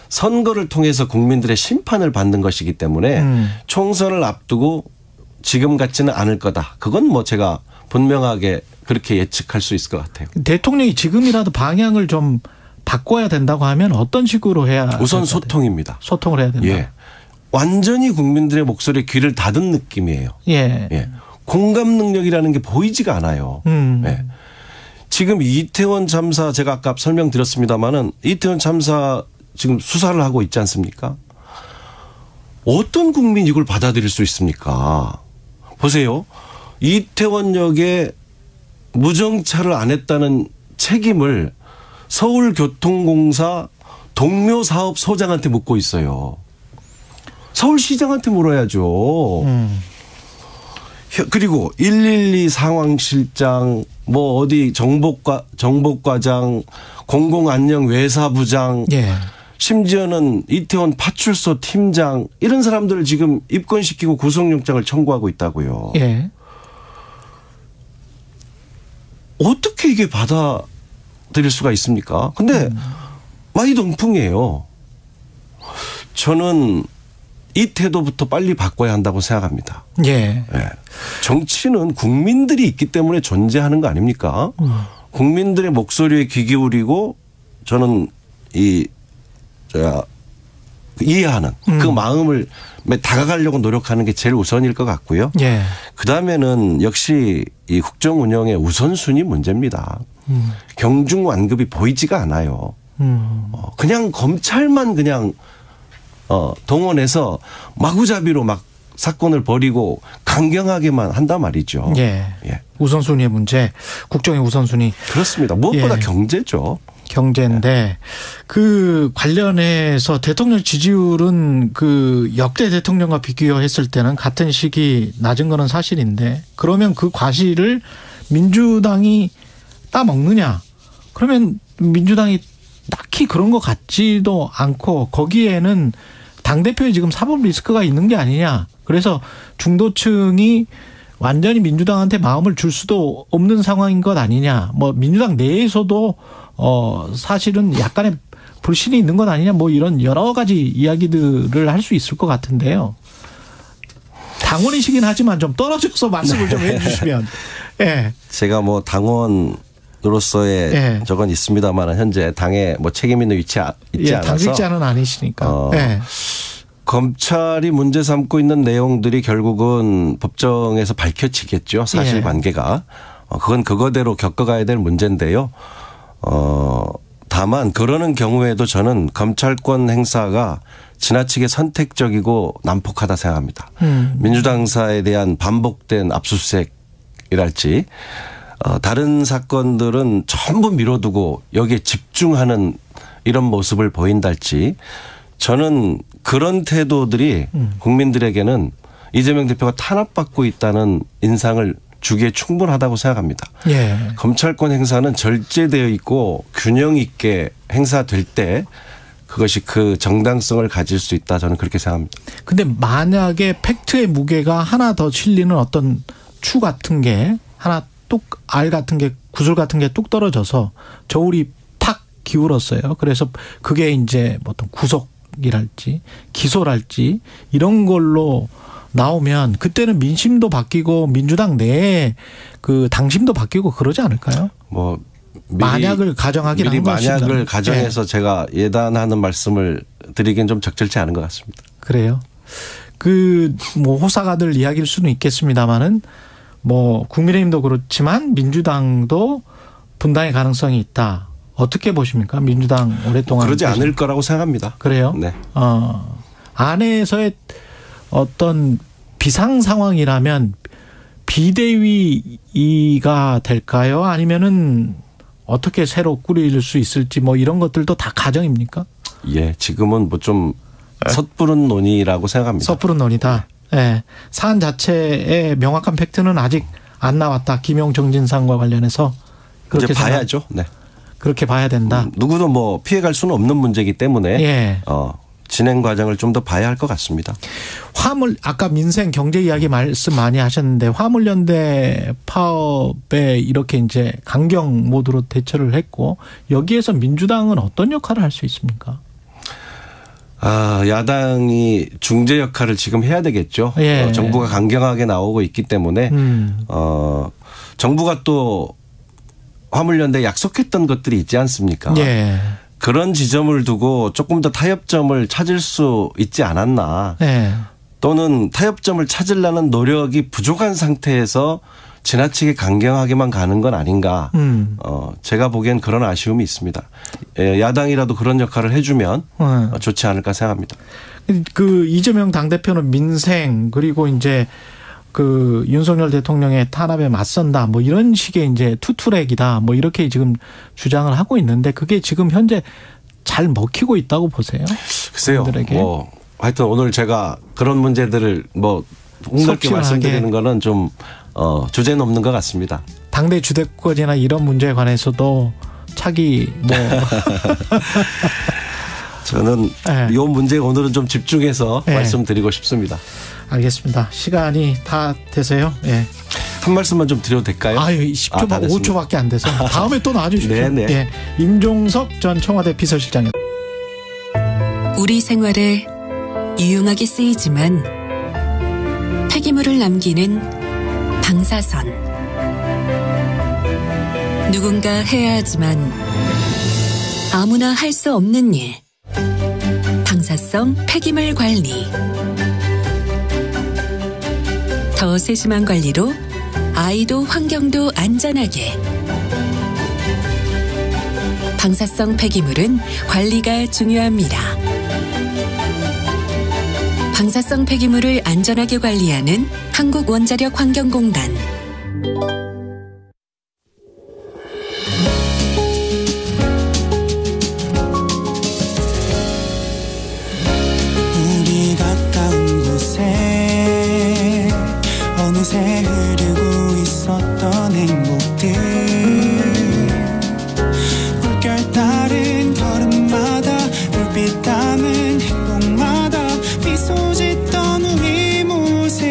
선거를 통해서 국민들의 심판을 받는 것이기 때문에 총선을 앞두고 지금 같지는 않을 거다. 그건 뭐 제가 분명하게 그렇게 예측할 수 있을 것 같아요. 대통령이 지금이라도 방향을 좀 바꿔야 된다고 하면 어떤 식으로 해야 우선 소통입니다. 소통을 해야 된다. 예. 완전히 국민들의 목소리에 귀를 닫은 느낌이에요. 예. 공감 능력이라는 게 보이지가 않아요. 예. 지금 이태원 참사 제가 아까 설명드렸습니다마는 이태원 참사 지금 수사를 하고 있지 않습니까? 어떤 국민이 이걸 받아들일 수 있습니까? 보세요. 이태원역에 무정차를 안 했다는 책임을 서울교통공사 동묘사업소장한테 묻고 있어요. 서울시장한테 물어야죠. 그리고 112 상황실장, 뭐 어디 정복과장, 공공안녕외사부장, 심지어는 이태원 파출소 팀장 이런 사람들을 지금 입건시키고 구속영장을 청구하고 있다고요. 어떻게 이게 받아들일 수가 있습니까? 근데 많이 동풍이에요. 저는 이 태도부터 빨리 바꿔야 한다고 생각합니다. 정치는 국민들이 있기 때문에 존재하는 거 아닙니까? 국민들의 목소리에 귀 기울이고 저는 이해하는 그 마음을 다가가려고 노력하는 게 제일 우선일 것 같고요. 그다음에는 역시 이 국정 운영의 우선순위 문제입니다. 경중 완급이 보이지가 않아요. 그냥 검찰만 그냥 동원해서 마구잡이로 막 사건을 벌이고 강경하게만 한단 말이죠. 우선순위의 문제, 국정의 우선순위. 그렇습니다. 무엇보다 경제죠. 경제인데 그 관련해서 대통령 지지율은 그 역대 대통령과 비교했을 때는 같은 시기 낮은 거는 사실인데 그러면 그 과실을 민주당이 따먹느냐? 그러면 민주당이 딱히 그런 것 같지도 않고 거기에는 당대표에 지금 사법 리스크가 있는 게 아니냐. 그래서 중도층이 완전히 민주당한테 마음을 줄 수도 없는 상황인 것 아니냐. 뭐 민주당 내에서도 사실은 약간의 불신이 있는 것 아니냐. 뭐 이런 여러 가지 이야기들을 할 수 있을 것 같은데요. 당원이시긴 하지만 좀 떨어져서 말씀을 좀 해 주시면. 제가 뭐 당원으로서의 저건 있습니다만 현재 당에 뭐 책임 있는 위치에 있지 않아서. 당직자는 아니시니까. 검찰이 문제 삼고 있는 내용들이 결국은 법정에서 밝혀지겠죠. 사실관계가. 그건 그거대로 겪어가야 될 문제인데요. 다만 그러는 경우에도 저는 검찰권 행사가 지나치게 선택적이고 난폭하다 생각합니다. 민주당사에 대한 반복된 압수수색이랄지 다른 사건들은 전부 미뤄두고 여기에 집중하는 이런 모습을 보인달지 저는 그런 태도들이 국민들에게는 이재명 대표가 탄압받고 있다는 인상을 주기에 충분하다고 생각합니다. 예. 검찰권 행사는 절제되어 있고 균형 있게 행사될 때 그것이 그 정당성을 가질 수 있다. 저는 그렇게 생각합니다. 근데 만약에 팩트의 무게가 하나 더 실리는 어떤 추 같은 게 하나 알 같은 게 구슬 같은 게 뚝 떨어져서 저울이 팍 기울었어요. 그래서 그게 이제 어떤 구속이랄지 기소랄지 이런 걸로 나오면 그때는 민심도 바뀌고 민주당 내에 그 당심도 바뀌고 그러지 않을까요? 뭐 만약을 가정하긴 한 것입니다. 만약을 가정해서 제가 예단하는 말씀을 드리긴 좀 적절치 않은 것 같습니다. 그래요. 뭐 호사가들 이야기일 수는 있겠습니다만은 뭐 국민의힘도 그렇지만 민주당도 분당의 가능성이 있다. 어떻게 보십니까? 민주당 오랫동안 그러지 않을 거라고 생각합니다. 그래요? 네. 안에서의 어떤 비상 상황이라면 비대위가 될까요? 아니면은 어떻게 새로 꾸릴 수 있을지 뭐 이런 것들도 다 가정입니까? 예, 지금은 뭐 좀 섣부른 논의라고 생각합니다. 섣부른 논의다. 예. 사안 자체의 명확한 팩트는 아직 안 나왔다. 김용 정진상과 관련해서 그렇게 이제 봐야죠. 네. 그렇게 봐야 된다. 누구도 뭐 피해갈 수는 없는 문제이기 때문에 예. 진행 과정을 좀 더 봐야 할 것 같습니다. 아까 민생 경제 이야기 말씀 많이 하셨는데 화물연대 파업에 이렇게 이제 강경 모드로 대처를 했고 여기에서 민주당은 어떤 역할을 할 수 있습니까? 야당이 중재 역할을 지금 해야 되겠죠. 예. 정부가 강경하게 나오고 있기 때문에 정부가 또 화물연대에 약속했던 것들이 있지 않습니까? 예. 그런 지점을 두고 조금 더 타협점을 찾을 수 있지 않았나. 네. 또는 타협점을 찾으려는 노력이 부족한 상태에서 지나치게 강경하게만 가는 건 아닌가. 제가 보기엔 그런 아쉬움이 있습니다. 야당이라도 그런 역할을 해주면 좋지 않을까 생각합니다. 이재명 당대표는 민생 그리고 이제 윤석열 대통령의 탄압에 맞선다 뭐 이런 식의 이제 투트랙이다 뭐 이렇게 지금 주장을 하고 있는데 그게 지금 현재 잘 먹히고 있다고 보세요? 글쎄요. 뭐 하여튼 오늘 제가 그런 문제들을 뭐 폭넓게 말씀드리는 거는 좀 주제는 없는 것 같습니다. 당대 주도권이나 이런 문제에 관해서도 차기 뭐 저는 이 문제에 오늘은 좀 집중해서 말씀드리고 싶습니다. 알겠습니다. 시간이 다 되세요. 예. 한 말씀만 좀 드려도 될까요? 10초, 5초밖에 안 돼서 다음에 또 나와주십시오. 네네. 예. 임종석 전 청와대 비서실장이었습니다. 우리 생활에 유용하게 쓰이지만 폐기물을 남기는 방사선. 누군가 해야 하지만 아무나 할 수 없는 일. 방사성 폐기물 관리. 더 세심한 관리로 아이도 환경도 안전하게. 방사성 폐기물은 관리가 중요합니다. 방사성 폐기물을 안전하게 관리하는 한국원자력환경공단. 우리 가까운 곳에 어느새 흐르고 있었던 행복들 물결 따른 걸음마다 불빛 담은 행복마다 미소 짓던 우리 모습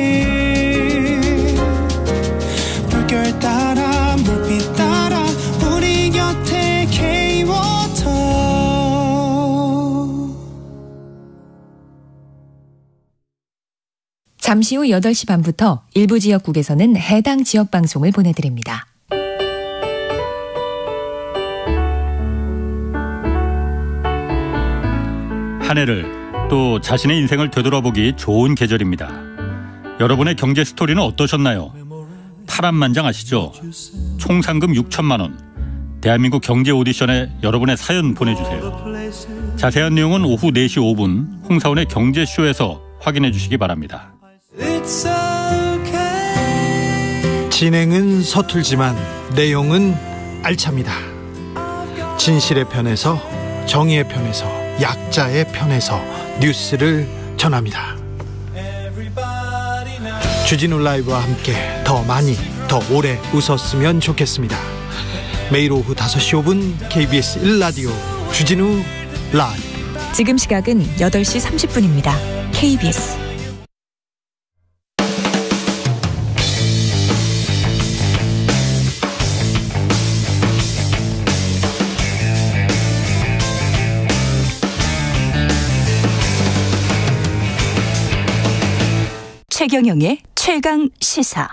물결 따라 물빛 따라 우리 곁에 K-워터. 잠시 후 8시 반부터 일부 지역국에서는 해당 지역 방송을 보내드립니다. 한 해를 또 자신의 인생을 되돌아보기 좋은 계절입니다. 여러분의 경제 스토리는 어떠셨나요? 파란만장 아시죠? 총 상금 6천만 원, 대한민국 경제 오디션에 여러분의 사연 보내주세요. 자세한 내용은 오후 4시 5분 홍사원의 경제쇼에서 확인해 주시기 바랍니다. 진행은 서툴지만 내용은 알찹니다. 진실의 편에서, 정의의 편에서, 약자의 편에서 뉴스를 전합니다. 주진우 라이브와 함께 더 많이, 더 오래 웃었으면 좋겠습니다. 매일 오후 5시 5분 KBS 1라디오 주진우 라이브. 지금 시각은 8시 30분입니다. KBS. 최경영의 최강 시사.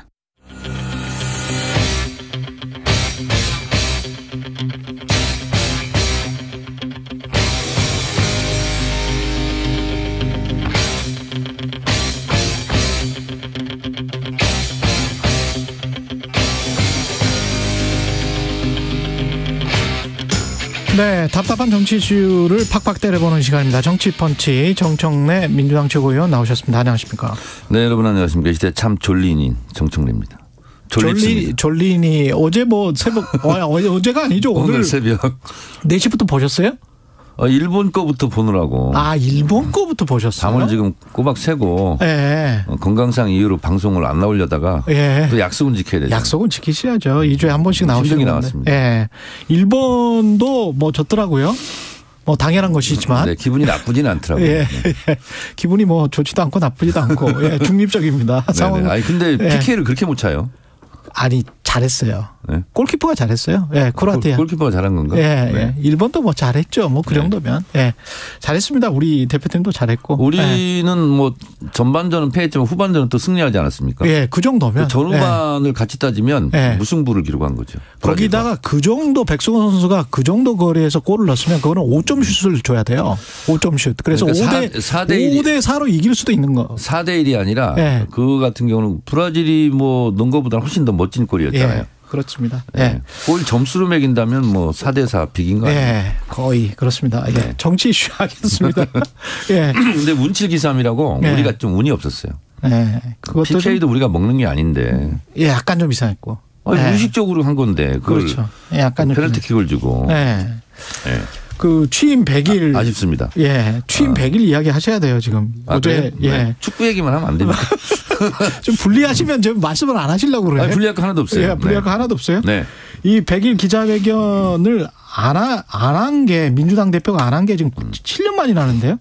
네, 답답한 정치 이슈를 팍팍 때려보는 시간입니다. 정치펀치 정청래 민주당 최고위원 나오셨습니다. 안녕하십니까? 네, 여러분 안녕하십니까? 이 시대 참 졸린인 정청래입니다. 졸린이 어제 뭐 새벽 어제가 아니죠. 오늘 새벽 4시부터 보셨어요? 일본 거부터 보느라고. 일본 거부터 보셨어요? 잠을 지금 꼬박 새고 예. 건강상 이유로 방송을 안 나오려다가 예. 또 약속은 지켜야 되죠. 약속은 지키셔야죠. 2주에 한 번씩 나오시는 건데. 나왔습니다. 예. 일본도 뭐 졌더라고요. 뭐 당연한 것이지만. 네, 기분이 나쁘진 않더라고요. 예. 예. 기분이 뭐 좋지도 않고 나쁘지도 않고 예. 중립적입니다. 상황은. 아니 근데 PK를 그렇게 못 차요? 아니 잘했어요. 네. 골키퍼가 잘했어요. 예, 크로아티아. 골키퍼가 잘한 건가? 예, 네. 예. 일본도 뭐 잘했죠. 뭐 그 정도면. 예. 잘했습니다. 우리 대표팀도 잘했고. 우리는 뭐 전반전은 패했지만 후반전은 또 승리하지 않았습니까? 예, 그 정도면. 그 전후반을 같이 따지면 무승부를 기록한 거죠. 거기다가 그 정도 백승호 선수가 그 정도 거리에서 골을 넣었으면 그거는 5점 슛을 줘야 돼요. 5점 슛. 그래서 그러니까 5대 4로 이길 수도 있는 거. 4대 1이 아니라 그 같은 경우는 브라질이 뭐 넣은 것보다 훨씬 더 멋진 골이었잖아요. 예. 그렇습니다. 예. 골 점수로 매긴다면 뭐 4대 4 비긴 거 아니에요? 예. 거의 그렇습니다. 예. 정치 이슈 하겠습니다. 예. 근데 운칠기삼이라고 우리가 좀 운이 없었어요. 예. 그것도 PK도 우리가 먹는 게 아닌데. 예, 약간 좀 이상했고. 무의식적으로 한 건데. 그렇죠. 예, 약간 페널티킥을 주고. 예. 예. 그 취임 100일 아쉽습니다. 예, 취임 100일 이야기 하셔야 돼요 지금. 어제 예. 네. 축구 얘기만 하면 안 됩니까? 좀 불리하시면 좀 말씀을 안 하시려고 그래요. 불리할 거 하나도 없어요. 예, 불리할 거 하나도 없어요. 네. 이 100일 기자회견을 안 한 게 민주당 대표가 안 한 게 지금 7년 만이라는데요.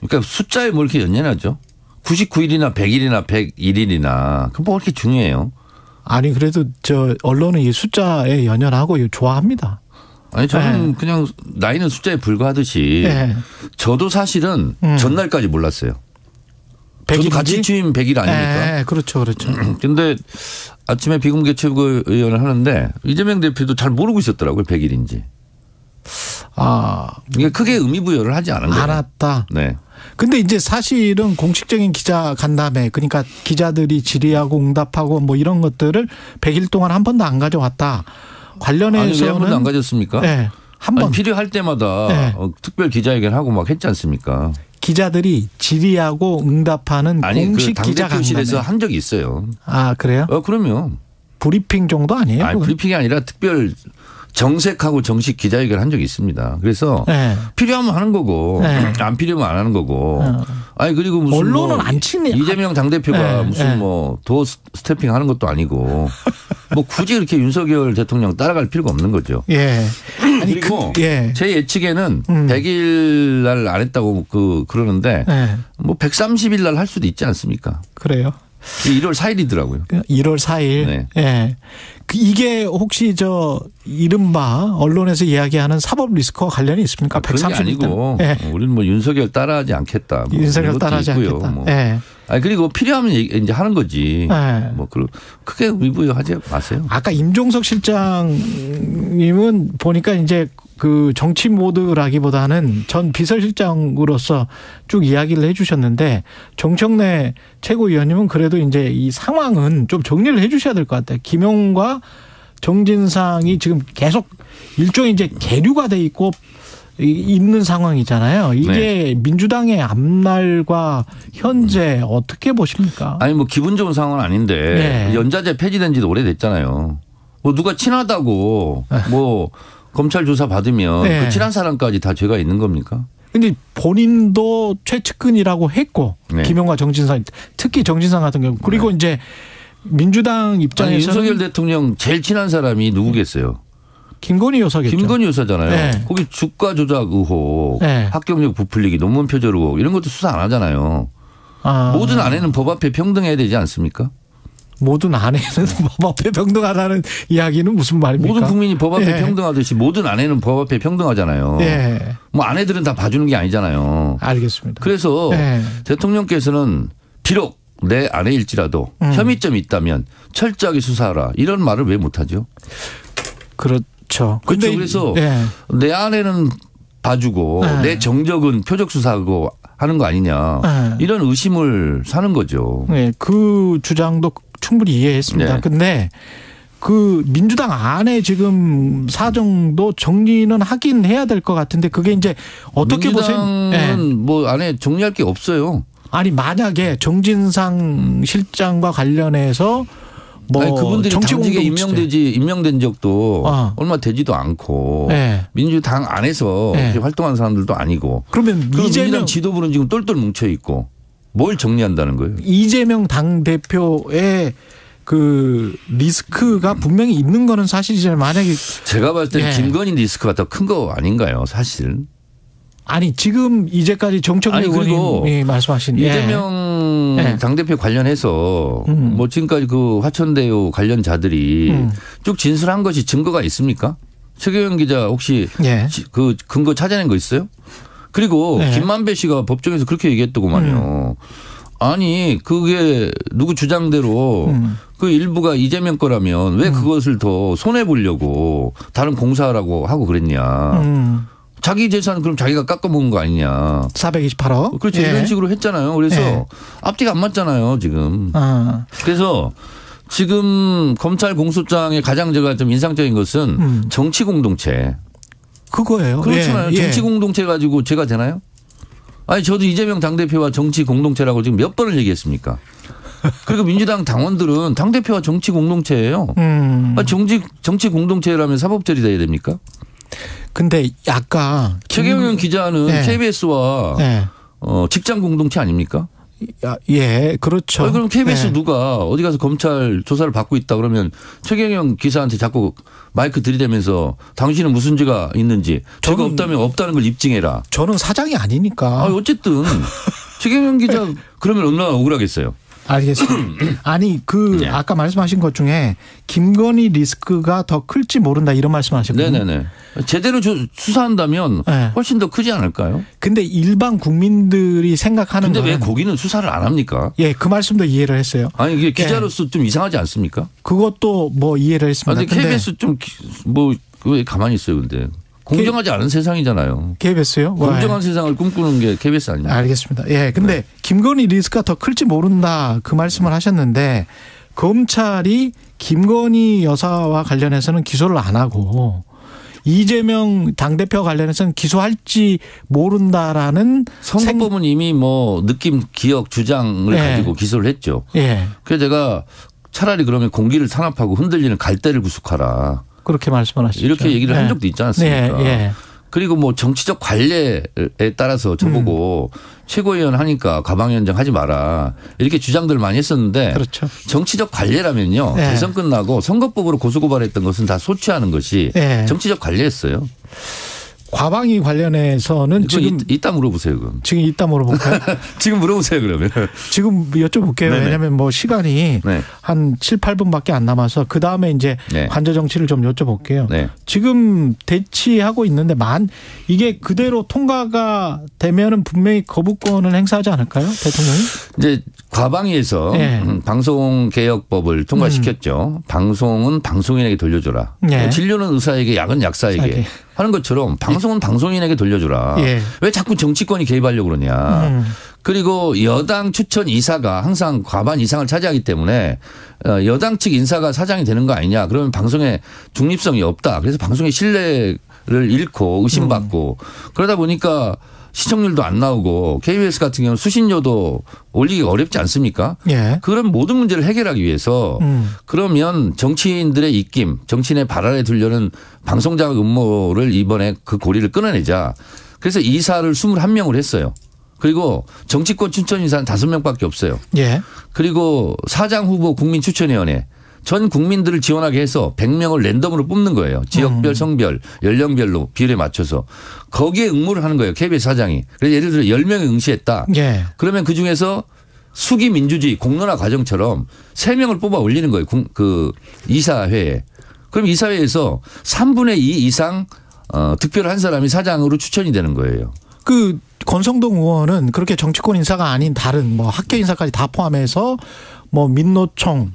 그러니까 숫자에 뭐 이렇게 연연하죠. 99일이나 100일이나 101일이나 그 뭐 그렇게 중요해요. 아니 그래도 저 언론은 이 숫자에 연연하고 좋아합니다. 아니 저는 그냥 나이는 숫자에 불과하듯이 저도 사실은 전날까지 몰랐어요. 저도 같이 취임 100일 아닙니까? 그렇죠. 그렇죠. 근데 아침에 비공개 최고위원을 하는데 이재명 대표도 잘 모르고 있었더라고요. 100일인지. 이게 크게 의미부여를 하지 않은 거예요. 알았다. 네. 근데 이제 사실은 공식적인 기자 간담회 그러니까 기자들이 질의하고 응답하고 뭐 이런 것들을 100일 동안 한 번도 안 가져왔다. 관련해서는 아니, 왜 한 번도 안 가졌습니까? 네. 한 번. 필요할 때마다 특별 기자회견하고 막 했지 않습니까? 기자들이 질의하고 응답하는 공식 그 기자 당대표실에서 한 적이 있어요. 아 그래요? 그럼요. 브리핑 정도 아니에요? 아니, 브리핑이 아니라 특별 정색하고 정식 기자회견 한 적이 있습니다. 그래서 필요하면 하는 거고 안 필요하면 안 하는 거고. 아니 그리고 무슨 언론은 안 치네. 이재명 당대표가 무슨 뭐 도어 스태핑 하는 것도 아니고 뭐 굳이 이렇게 윤석열 대통령 따라갈 필요가 없는 거죠. 예. 아니, 그리고 제 예측에는 100일 날 안 했다고 그러는데 뭐 130일 날 할 수도 있지 않습니까? 그래요. 1월 4일이더라고요. 1월 4일. 네. 예. 이게 혹시 이른바 언론에서 이야기하는 사법 리스크와 관련이 있습니까? 그런 게 아니고 우리는 뭐 윤석열 따라하지 않겠다. 뭐 윤석열 따라하지 않겠다. 뭐. 아니 그리고 필요하면 이제 하는 거지. 뭐 크게 의부여하지 마세요. 아까 임종석 실장님은 보니까 이제 그 정치 모드라기보다는 전 비서실장으로서 쭉 이야기를 해 주셨는데 정청래 최고위원님은 그래도 이제 이 상황은 좀 정리를 해 주셔야 될 것 같아요. 김용과 정진상이 지금 계속 일종의 이제 계류가 돼 있고 있는 상황이잖아요. 이게 네. 민주당의 앞날과 현재 어떻게 보십니까? 아니 뭐 기분 좋은 상황은 아닌데 네. 연좌제 폐지된 지도 오래됐잖아요. 뭐 누가 친하다고 뭐 검찰 조사 받으면 네. 그 친한 사람까지 다 죄가 있는 겁니까? 근데 본인도 최측근이라고 했고 네. 김용과 정진상 특히 정진상 같은 경우 그리고 네. 이제 민주당 입장에서는 윤석열 대통령 제일 친한 사람이 누구겠어요? 김건희 여사겠죠. 김건희 여사잖아요. 네. 거기 주가 조작 의혹, 네. 합격력 부풀리기, 논문 표절 의혹 이런 것도 수사 안 하잖아요. 모든 아내는 법 앞에 평등해야 되지 않습니까? 모든 아내는 법 앞에 평등하다는 이야기는 무슨 말입니까? 모든 국민이 법 앞에 네. 평등하듯이 모든 아내는 법 앞에 평등하잖아요. 네. 뭐 아내들은 다 봐주는 게 아니잖아요. 알겠습니다. 그래서 네. 대통령께서는 비록 내 아내일지라도 혐의점이 있다면 철저하게 수사하라 이런 말을 왜 못하죠? 그렇죠. 그렇죠. 그래서 네. 내 아내는 봐주고 네. 내 정적은 표적 수사하고 하는 거 아니냐 네. 이런 의심을 사는 거죠. 네, 그 주장도 충분히 이해했습니다. 그런데 네. 그 민주당 안에 지금 사정도 정리는 하긴 해야 될 것 같은데 그게 이제 어떻게 보세요? 민주당은 네. 뭐 안에 정리할 게 없어요. 아니 만약에 정진상 실장과 관련해서 뭐 아니, 그분들이 당직에 임명된 적도 얼마 되지도 않고 네. 민주당 안에서 네. 활동하는 사람들도 아니고 그러면 이재명 지도부는 지금 똘똘 뭉쳐 있고 뭘 정리한다는 거예요? 이재명 당대표의 그 리스크가 분명히 있는 거는 사실이지만 만약에 제가 봤을 때는 네. 김건희 리스크가 더 큰 거 아닌가요, 사실? 아니 지금 이제까지 정청래 의원님이 말씀하신 이재명 네. 당대표 관련해서 뭐 지금까지 그 화천대유 관련자들이 쭉 진술한 것이 증거가 있습니까? 최경영 기자 혹시 네. 그 근거 찾아낸 거 있어요? 그리고 네. 김만배 씨가 법정에서 그렇게 얘기했더구만요. 아니 그게 누구 주장대로 그 일부가 이재명 거라면 왜 그것을 더 손해보려고 다른 공사라고 하고 그랬냐. 자기 재산 그럼 자기가 깎아먹은 거 아니냐. 428억. 그렇죠. 예. 이런 식으로 했잖아요. 그래서 예. 앞뒤가 안 맞잖아요 지금. 그래서 지금 검찰 공소장의 가장 제가 좀 인상적인 것은 정치 공동체. 그거예요. 그렇잖아요. 예. 정치 공동체 가지고 죄가 되나요? 아니 저도 이재명 당대표와 정치 공동체라고 지금 몇 번을 얘기했습니까? 그리고 민주당 당원들은 당대표와 정치 공동체예요. 정치 공동체라면 사법처리 돼야 됩니까? 근데 아까 최경영 기자는 네. KBS와 네. 직장 공동체 아닙니까? 예, 그렇죠. 그럼 KBS 네. 누가 어디 가서 검찰 조사를 받고 있다 그러면 최경영 기자한테 자꾸 마이크 들이대면서 당신은 무슨 죄가 있는지 죄가 없다면 없다는 걸 입증해라. 저는 사장이 아니니까. 어쨌든 최경영 기자 그러면 얼마나 억울하겠어요. 알겠습니다. 아니 네. 아까 말씀하신 것 중에 김건희 리스크가 더 클지 모른다 이런 말씀하셨거든요. 네네네. 제대로 수사한다면 네. 훨씬 더 크지 않을까요? 근데 일반 국민들이 생각하는 근데 왜 거기는 수사를 안 합니까? 예, 그 말씀도 이해를 했어요. 아니 이게 기자로서 좀 이상하지 않습니까? 그것도 뭐 이해를 했습니다. 근데 KBS 좀 뭐 왜 가만히 있어요, 근데. 공정하지 않은 세상이잖아요. KBS요? 공정한 세상을 꿈꾸는 게 KBS 아닙니까? 알겠습니다. 예, 근데 네. 김건희 리스크가 더 클지 모른다 그 말씀을 하셨는데 검찰이 김건희 여사와 관련해서는 기소를 안 하고 이재명 당대표 관련해서는 기소할지 모른다라는 선거법은 이미 뭐 느낌, 기억, 주장을 예. 가지고 기소를 했죠. 예. 그래서 제가 차라리 그러면 공기를 탄압하고 흔들리는 갈대를 구속하라. 그렇게 말씀을 하시죠. 이렇게 얘기를 한 적도 있지 않습니까? 네, 예. 그리고 뭐 정치적 관례에 따라서 저보고 최고위원 하니까 가방위원장 하지 마라. 이렇게 주장들을 많이 했었는데 그렇죠. 정치적 관례라면요. 네. 대선 끝나고 선거법으로 고소고발했던 것은 다 소취하는 것이 네. 정치적 관례였어요. 과방위 관련해서는 지금 이따 물어보세요. 그럼. 지금 이따 물어볼까요? 지금 물어보세요. 그러면. 지금 여쭤볼게요. 네네. 왜냐하면 뭐 시간이 네. 한 7, 8분밖에 안 남아서 그다음에 이제 네. 관저 정치를 좀 여쭤볼게요. 네. 지금 대치하고 있는데 이게 그대로 통과가 되면은 분명히 거부권을 행사하지 않을까요? 대통령이? 이제 과방위에서 네. 방송개혁법을 통과시켰죠. 방송은 방송인에게 돌려줘라. 네. 진료는 의사에게, 약은 약사에게 하는 것처럼 방송은 방송인에게 돌려주라. 예. 왜 자꾸 정치권이 개입하려고 그러냐. 그리고 여당 추천 이사가 항상 과반 이상을 차지하기 때문에 여당 측 인사가 사장이 되는 거 아니냐. 그러면 방송에 중립성이 없다. 그래서 방송의 신뢰를 잃고 의심받고 그러다 보니까 시청률도 안 나오고 KBS 같은 경우는 수신료도 올리기가 어렵지 않습니까? 예. 그런 모든 문제를 해결하기 위해서 그러면 정치인들의 입김, 정치인의 발언에 들려는 방송자격 음모를 이번에 그 고리를 끊어내자. 그래서 이사를 21명을 했어요. 그리고 정치권 추천 인사는 5명밖에 없어요. 예. 그리고 사장 후보 국민추천위원회. 전 국민들을 지원하게 해서 100명을 랜덤으로 뽑는 거예요. 지역별, 성별, 연령별로 비율에 맞춰서. 거기에 응모를 하는 거예요. KBS 사장이. 그래서 예를 들어 10명이 응시했다. 예. 그러면 그중에서 수기 민주주의 공론화 과정처럼 3명을 뽑아 올리는 거예요. 그 이사회에. 그럼 이사회에서 3분의 2 이상 득표를 한 사람이 사장으로 추천이 되는 거예요. 그 권성동 의원은 그렇게 정치권 인사가 아닌 다른 뭐 학계 인사까지 다 포함해서 뭐 민노총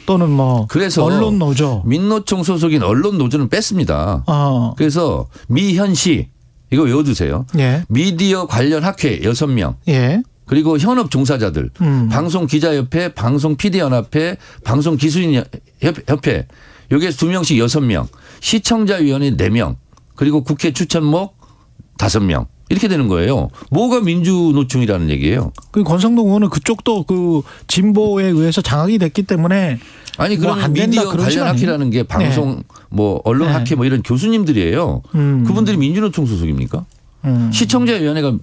또는 뭐 그래서 언론 노조 민노총 소속인 언론 노조는 뺐습니다. 그래서 미현시 이거 외워두세요. 예. 미디어 관련 학회 6명. 예. 그리고 현업 종사자들 방송기자협회, 방송PD연합회, 방송기술인협회 여기에서 2명씩 6명. 시청자위원회 4명. 그리고 국회 추천목 5명. 이렇게 되는 거예요. 뭐가 민주노총이라는 얘기예요. 그 권성동 의원은 그쪽도 그 진보에 의해서 장악이 됐기 때문에 아니 그럼 뭐 미디어 관련 학회라는 게 방송 네. 뭐 언론 네. 학회 뭐 이런 교수님들이에요. 그분들이 민주노총 소속입니까? 시청자위원회가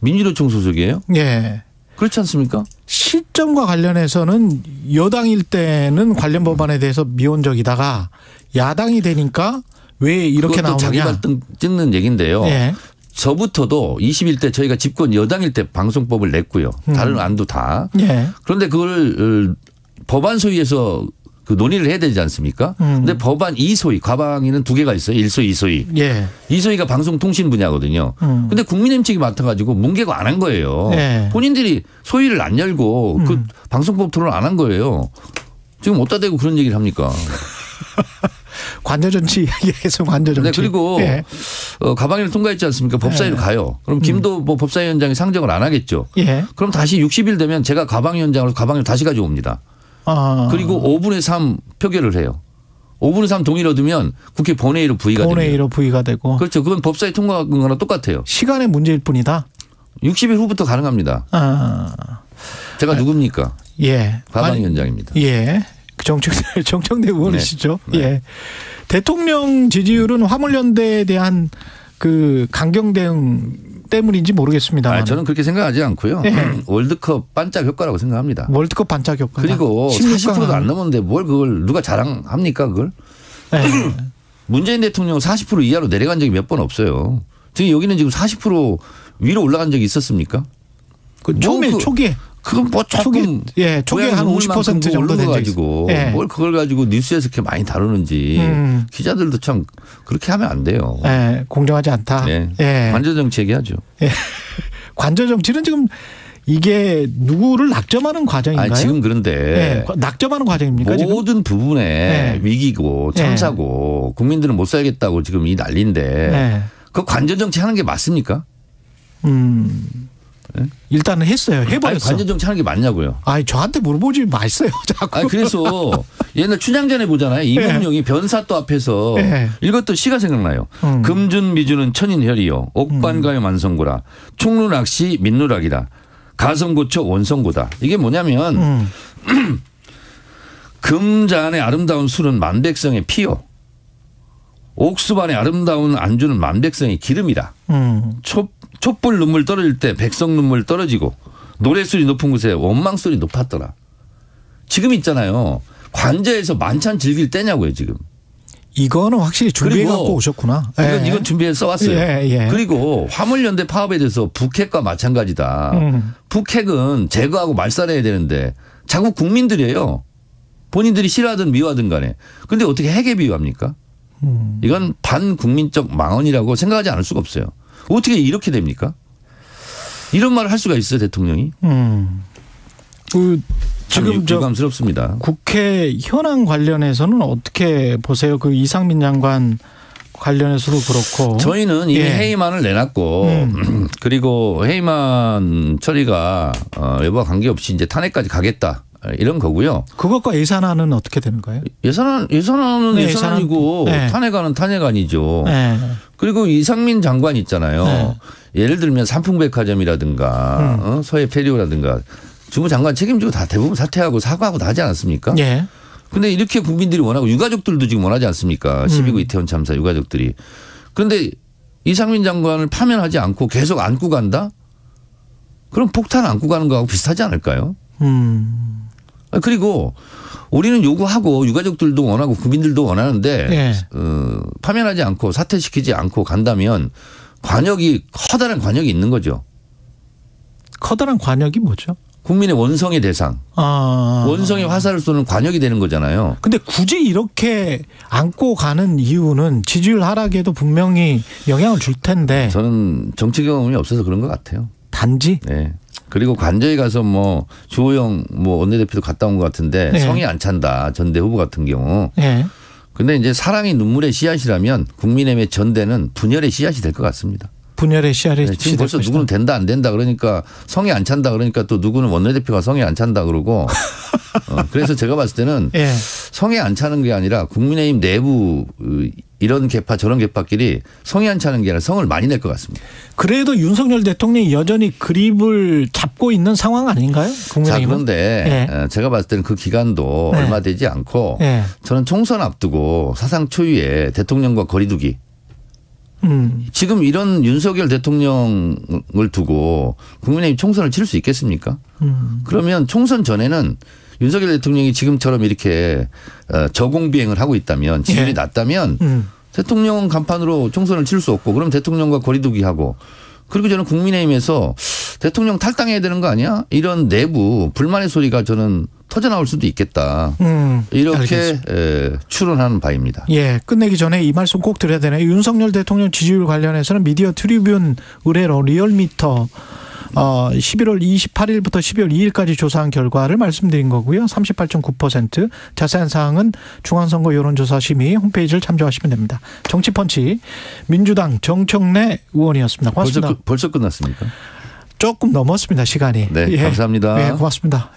민주노총 소속이에요? 예. 그렇지 않습니까? 시점과 관련해서는 여당일 때는 관련 법안에 대해서 미온적이다가 야당이 되니까 왜 이렇게 나오느냐. 자기 발등 찍는 얘기인데요. 예. 저부터도 21대 저희가 집권 여당일 때 방송법을 냈고요. 다른 안도 다. 예. 그런데 그걸 법안 소위에서 그 논의를 해야 되지 않습니까? 그런데 법안 2소위 과방위는 2개가 있어요. 1소위, 2소위. 예. 2소위가 방송통신 분야거든요. 그런데 국민의힘 측이 맡아가지고 문개고 안 한 거예요. 예. 본인들이 소위를 안 열고 그 방송법 토론을 안 한 거예요. 지금 어디다 대고 그런 얘기를 합니까? 관저정치 이야기에서 관저정치. 네, 그리고 예. 가방위를 통과했지 않습니까? 법사위로 예. 가요. 그럼 김도 뭐 법사위원장이 상정을 안 하겠죠. 예. 그럼 다시 60일 되면 제가 가방위원장으로 가방위를 다시 가져옵니다. 그리고 5분의 3 표결을 해요. 5분의 3 동의를 얻으면 국회 본회의로 부의가 됩니다. 본회의로 부의가 되고. 그렇죠. 그건 법사위 통과한 거랑 똑같아요. 시간의 문제일 뿐이다. 60일 후부터 가능합니다. 제가 누굽니까? 예. 가방위원장입니다. 예. 정청래 의원이시죠. 네. 네. 예. 대통령 지지율은 화물연대에 대한 그 강경 대응 때문인지 모르겠습니다만. 저는 그렇게 생각하지 않고요. 네. 월드컵 반짝 효과라고 생각합니다. 월드컵 반짝 효과. 그리고 40%도 안 넘었는데 뭘 그걸 누가 자랑합니까 그걸? 네. 문재인 대통령은 40% 이하로 내려간 적이 몇 번 없어요. 지금 여기는 지금 40% 위로 올라간 적이 있었습니까? 그 처음에 초기에. 그건 뭐 조금 예, 초기에 한 50% 정도 된 가지고 예. 뭘 그걸 가지고 뉴스에서 이렇게 많이 다루는지 기자들도 참 그렇게 하면 안 돼요. 예, 공정하지 않다. 예. 예. 관저 정치 얘기하죠. 예. 관저 정치는 지금 이게 누구를 낙점하는 과정인가요? 지금 그런데 예. 낙점하는 과정입니까? 모든 지금? 부분에 예. 위기고 참사고 국민들은 못 살겠다고 지금 이 난리인데 예. 그 관저 정치 하는 게 맞습니까? 일단은 했어요. 해버렸어. 관저 정치 하는 게 맞냐고요. 저한테 물어보지 마세요. 자꾸. 그래서 옛날 춘향전에 보잖아요. 이몽룡이 변사또 앞에서 읽었던 시가 생각나요. 금준 미주는 천인혈이요. 옥반가요 만성고라. 총루낚시 민누락이다. 가성고초 원성고다. 이게 뭐냐면 금잔의 아름다운 술은 만백성의 피요. 옥수반의 아름다운 안주는 만백성의 기름이다. 촛불 눈물 떨어질 때 백성 눈물 떨어지고 노래소리 높은 곳에 원망소리 높았더라. 지금 있잖아요. 관저에서 만찬 즐길 때냐고요 지금. 이거는 확실히 준비해 갖고 오셨구나. 이건 준비해서 써왔어요. 예. 그리고 화물연대 파업에 대해서 북핵과 마찬가지다. 북핵은 제거하고 말살해야 되는데 자국 국민들이에요. 본인들이 싫어하든 미워하든 간에. 그런데 어떻게 핵에 비유합니까? 이건 반국민적 망언이라고 생각하지 않을 수가 없어요. 어떻게 이렇게 됩니까? 이런 말을 할 수가 있어요, 대통령이. 지금 불감스럽습니다. 국회 현안 관련해서는 어떻게 보세요? 그 이상민 장관 관련해서도 그렇고 저희는 이미 해임안을 내놨고 그리고 해임안 처리가 여부와 관계없이 이제 탄핵까지 가겠다. 이런 거고요. 그것과 예산안은 어떻게 되는 거예요? 예산안은 예산안이고 탄핵안은 탄핵안이죠. 그리고 이상민 장관 있잖아요. 예를 들면 삼풍백화점이라든가 서해 페리오라든가 주무장관 책임지고 다 대부분 사퇴하고 사과하고 다 하지 않았습니까? 그런데 이렇게 국민들이 원하고 유가족들도 지금 원하지 않습니까? 12구 이태원 참사 유가족들이. 그런데 이상민 장관을 파면하지 않고 계속 안고 간다? 그럼 폭탄 안고 가는 거하고 비슷하지 않을까요? 그리고 우리는 요구하고 유가족들도 원하고 국민들도 원하는데 파면하지 않고 사퇴시키지 않고 간다면 커다란 관역이 있는 거죠. 커다란 관역이 뭐죠? 국민의 원성의 대상. 원성의 화살을 쏘는 관역이 되는 거잖아요. 근데 굳이 이렇게 안고 가는 이유는 지지율 하락에도 분명히 영향을 줄 텐데. 저는 정치 경험이 없어서 그런 것 같아요. 단지? 네. 그리고 관저에 가서 뭐 주호영 원내대표도 갔다 온 것 같은데 성이 안 찬다. 전대 후보 같은 경우. 그런데 이제 사랑이 눈물의 씨앗이라면 국민의힘의 전대는 분열의 씨앗이 될 것 같습니다. 분열의 씨앗이 지금 벌써 누구는 된다 안 된다 그러니까 성이 안 찬다 그러니까 또 누구는 원내대표가 성이 안 찬다 그러고 그래서 제가 봤을 때는 성이 안 차는 게 아니라 국민의힘 내부 이런 계파 저런 계파끼리 성이 안 차는 게 아니라 성을 많이 낼 것 같습니다. 그래도 윤석열 대통령이 여전히 그립을 잡고 있는 상황 아닌가요? 자, 그런데 제가 봤을 때는 그 기간도 얼마 되지 않고 저는 총선 앞두고 사상 초유의 대통령과 거리두기 지금 이런 윤석열 대통령을 두고 국민의힘 총선을 치를 수 있겠습니까? 그러면 총선 전에는 윤석열 대통령이 지금처럼 이렇게 저공비행을 하고 있다면 지지율이 낮다면 대통령 간판으로 총선을 칠 수 없고 그럼 대통령과 거리두기하고 그리고 저는 국민의힘에서 대통령 탈당해야 되는 거 아니야? 이런 내부 불만의 소리가 저는 터져나올 수도 있겠다. 이렇게 추론하는 바입니다. 끝내기 전에 이 말씀 꼭 드려야 되네요. 윤석열 대통령 지지율 관련해서는 미디어 트리뷴 의뢰로 리얼미터 11월 28일부터 12월 2일까지 조사한 결과를 말씀드린 거고요. 38.9%. 자세한 사항은 중앙선거 여론조사심의 홈페이지를 참조하시면 됩니다. 정치펀치 민주당 정청래 의원이었습니다. 고맙습니다. 벌써 끝났습니까? 조금 넘었습니다. 시간이. 네, 감사합니다. 고맙습니다.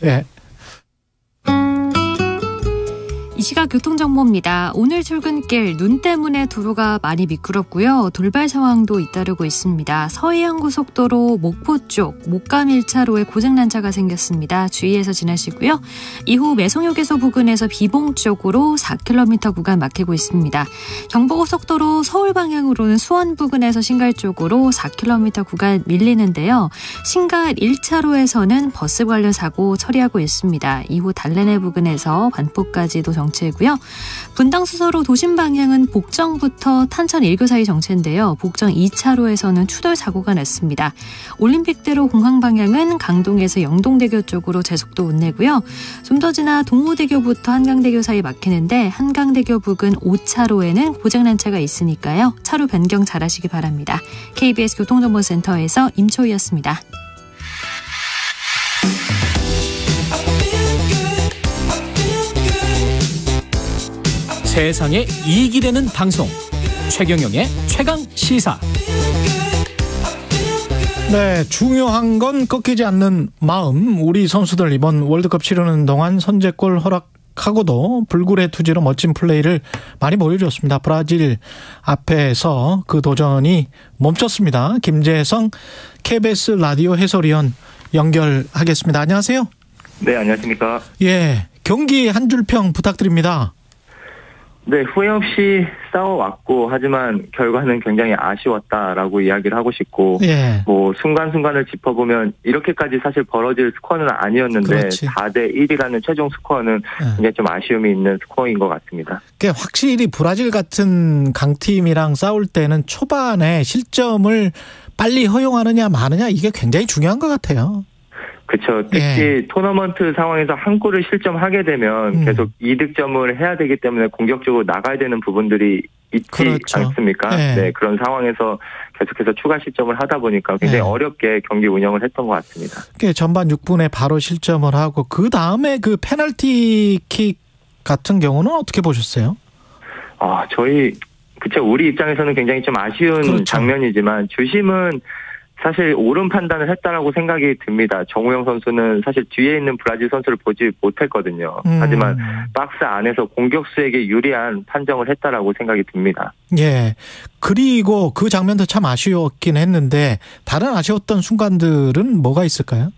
이 시각 교통정보입니다. 오늘 출근길 눈 때문에 도로가 많이 미끄럽고요. 돌발 상황도 잇따르고 있습니다. 서해안고속도로 목포 쪽 목감 1차로에 고장난 차가 생겼습니다. 주의해서 지나시고요. 이후 매송휴게소 부근에서 비봉 쪽으로 4km 구간 막히고 있습니다. 경부고속도로 서울 방향으로는 수원 부근에서 신갈 쪽으로 4km 구간 밀리는데요. 신갈 1차로에서는 버스 관련 사고 처리하고 있습니다. 이후 달래내 부근에서 반포까지도 정체고요. 분당 수서로 도심 방향은 복정부터 탄천 1교 사이 정체인데요. 복정 2차로에서는 추돌 사고가 났습니다. 올림픽대로 공항 방향은 강동에서 영동대교 쪽으로 제속도 운내고요. 좀 더 지나 동호대교부터 한강대교 사이 막히는데 한강대교 부근 5차로에는 고장난 차가 있으니까요. 차로 변경 잘하시기 바랍니다. KBS 교통정보센터에서 임초희였습니다. 세상에 이익이 되는 방송 최경영의 최강시사. 중요한 건 꺾이지 않는 마음. 우리 선수들 이번 월드컵 치르는 동안 선제골 허락하고도 불굴의 투지로 멋진 플레이를 많이 보여줬습니다. 브라질 앞에서 그 도전이 멈췄습니다. 김재성 KBS 라디오 해설위원 연결하겠습니다. 안녕하세요. 네, 안녕하십니까. 경기 한 줄 평 부탁드립니다. 네, 후회 없이 싸워왔고 하지만 결과는 굉장히 아쉬웠다라고 이야기를 하고 싶고 뭐 순간순간을 짚어보면 이렇게까지 사실 벌어질 스코어는 아니었는데 4대 1이라는 최종 스코어는 굉장히 좀 아쉬움이 있는 스코어인 것 같습니다. 확실히 브라질 같은 강팀이랑 싸울 때는 초반에 실점을 빨리 허용하느냐 마느냐 이게 굉장히 중요한 것 같아요. 그렇죠. 특히 토너먼트 상황에서 한 골을 실점하게 되면 계속 이득점을 해야 되기 때문에 공격적으로 나가야 되는 부분들이 있지 않습니까? 그런 상황에서 계속해서 추가 실점을 하다 보니까 굉장히 어렵게 경기 운영을 했던 것 같습니다. 전반 6분에 바로 실점을 하고 그 다음에 그 페널티킥 같은 경우는 어떻게 보셨어요? 저희 그쵸. 우리 입장에서는 굉장히 좀 아쉬운 그렇죠. 장면이지만 주심은 사실 옳은 판단을 했다라고 생각이 듭니다. 정우영 선수는 사실 뒤에 있는 브라질 선수를 보지 못했거든요. 하지만 박스 안에서 공격수에게 유리한 판정을 했다라고 생각이 듭니다. 예. 그리고 그 장면도 참 아쉬웠긴 했는데 다른 아쉬웠던 순간들은 뭐가 있을까요?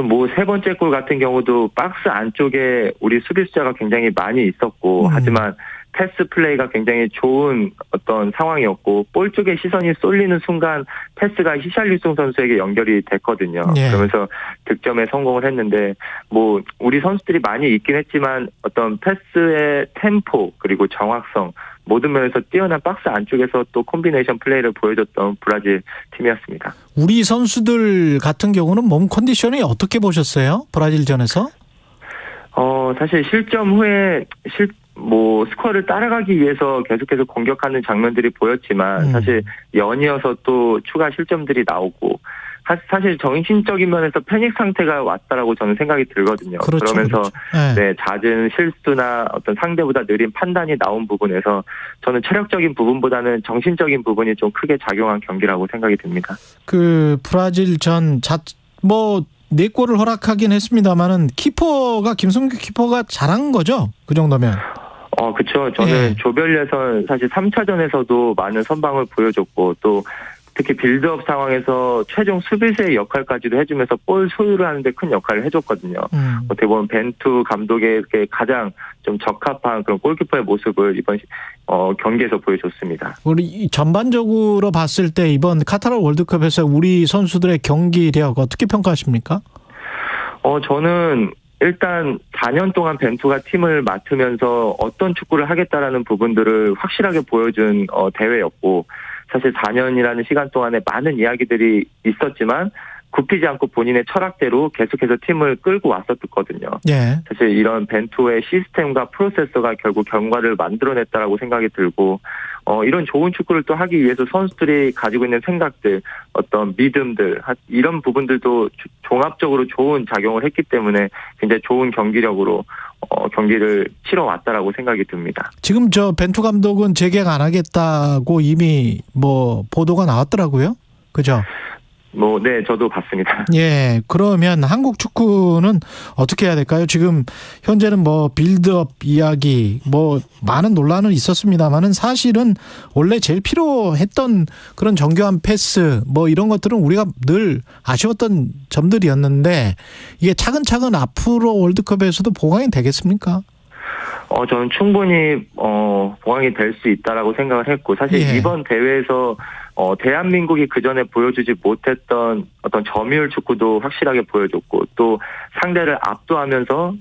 뭐 세 번째 골 같은 경우도 박스 안쪽에 우리 수비수자가 굉장히 많이 있었고 하지만 패스 플레이가 굉장히 좋은 어떤 상황이었고 볼 쪽에 시선이 쏠리는 순간 패스가 히샬리송 선수에게 연결이 됐거든요. 예. 그러면서 득점에 성공을 했는데 뭐 우리 선수들이 많이 있긴 했지만 어떤 패스의 템포 그리고 정확성 모든 면에서 뛰어난 박스 안쪽에서 또 콤비네이션 플레이를 보여줬던 브라질 팀이었습니다. 우리 선수들 같은 경우는 몸 컨디션이 어떻게 보셨어요? 브라질전에서? 사실 실점 후에 스코어를 따라가기 위해서 계속해서 공격하는 장면들이 보였지만 사실 연이어서 또 추가 실점들이 나오고 사실 정신적인 면에서 패닉 상태가 왔다라고 저는 생각이 들거든요. 그렇죠, 그러면서 그렇죠. 네, 잦은 실수나 어떤 상대보다 느린 판단이 나온 부분에서 저는 체력적인 부분보다는 정신적인 부분이 좀 크게 작용한 경기라고 생각이 듭니다. 그 브라질전 4골을 허락하긴 했습니다만은 키퍼가 김성규 키퍼가 잘한 거죠? 그 정도면. 그렇죠. 저는 조별 예선 사실 3차전에서도 많은 선방을 보여줬고 또 특히 빌드업 상황에서 최종 수비수의 역할까지도 해주면서 볼 소유를 하는데 큰 역할을 해줬거든요. 어떻게 보면 벤투 감독에게 가장 좀 적합한 그런 골키퍼의 모습을 이번 경기에서 보여줬습니다. 우리 전반적으로 봤을 때 이번 카타르 월드컵에서 우리 선수들의 경기력 어떻게 평가하십니까? 저는 일단 4년 동안 벤투가 팀을 맡으면서 어떤 축구를 하겠다라는 부분들을 확실하게 보여준 대회였고 사실 4년이라는 시간 동안에 많은 이야기들이 있었지만 굽히지 않고 본인의 철학대로 계속해서 팀을 끌고 왔었거든요. 예. 사실 이런 벤투의 시스템과 프로세서가 결국 결과를 만들어냈다라고 생각이 들고 이런 좋은 축구를 또 하기 위해서 선수들이 가지고 있는 생각들, 어떤 믿음들 이런 부분들도 종합적으로 좋은 작용을 했기 때문에 굉장히 좋은 경기력으로 경기를 치러왔다라고 생각이 듭니다. 지금 벤투 감독은 재계약 안 하겠다고 이미 보도가 나왔더라고요. 그죠? 네, 저도 봤습니다. 예, 그러면 한국 축구는 어떻게 해야 될까요? 지금 현재는 빌드업 이야기, 많은 논란은 있었습니다만은 사실은 원래 제일 필요했던 그런 정교한 패스, 이런 것들은 우리가 늘 아쉬웠던 점들이었는데 이게 차근차근 앞으로 월드컵에서도 보강이 되겠습니까? 저는 충분히 보강이 될 수 있다라고 생각을 했고 사실 이번 대회에서 대한민국이 그전에 보여주지 못했던 어떤 점유율 축구도 확실하게 보여줬고 또 상대를 압도하면서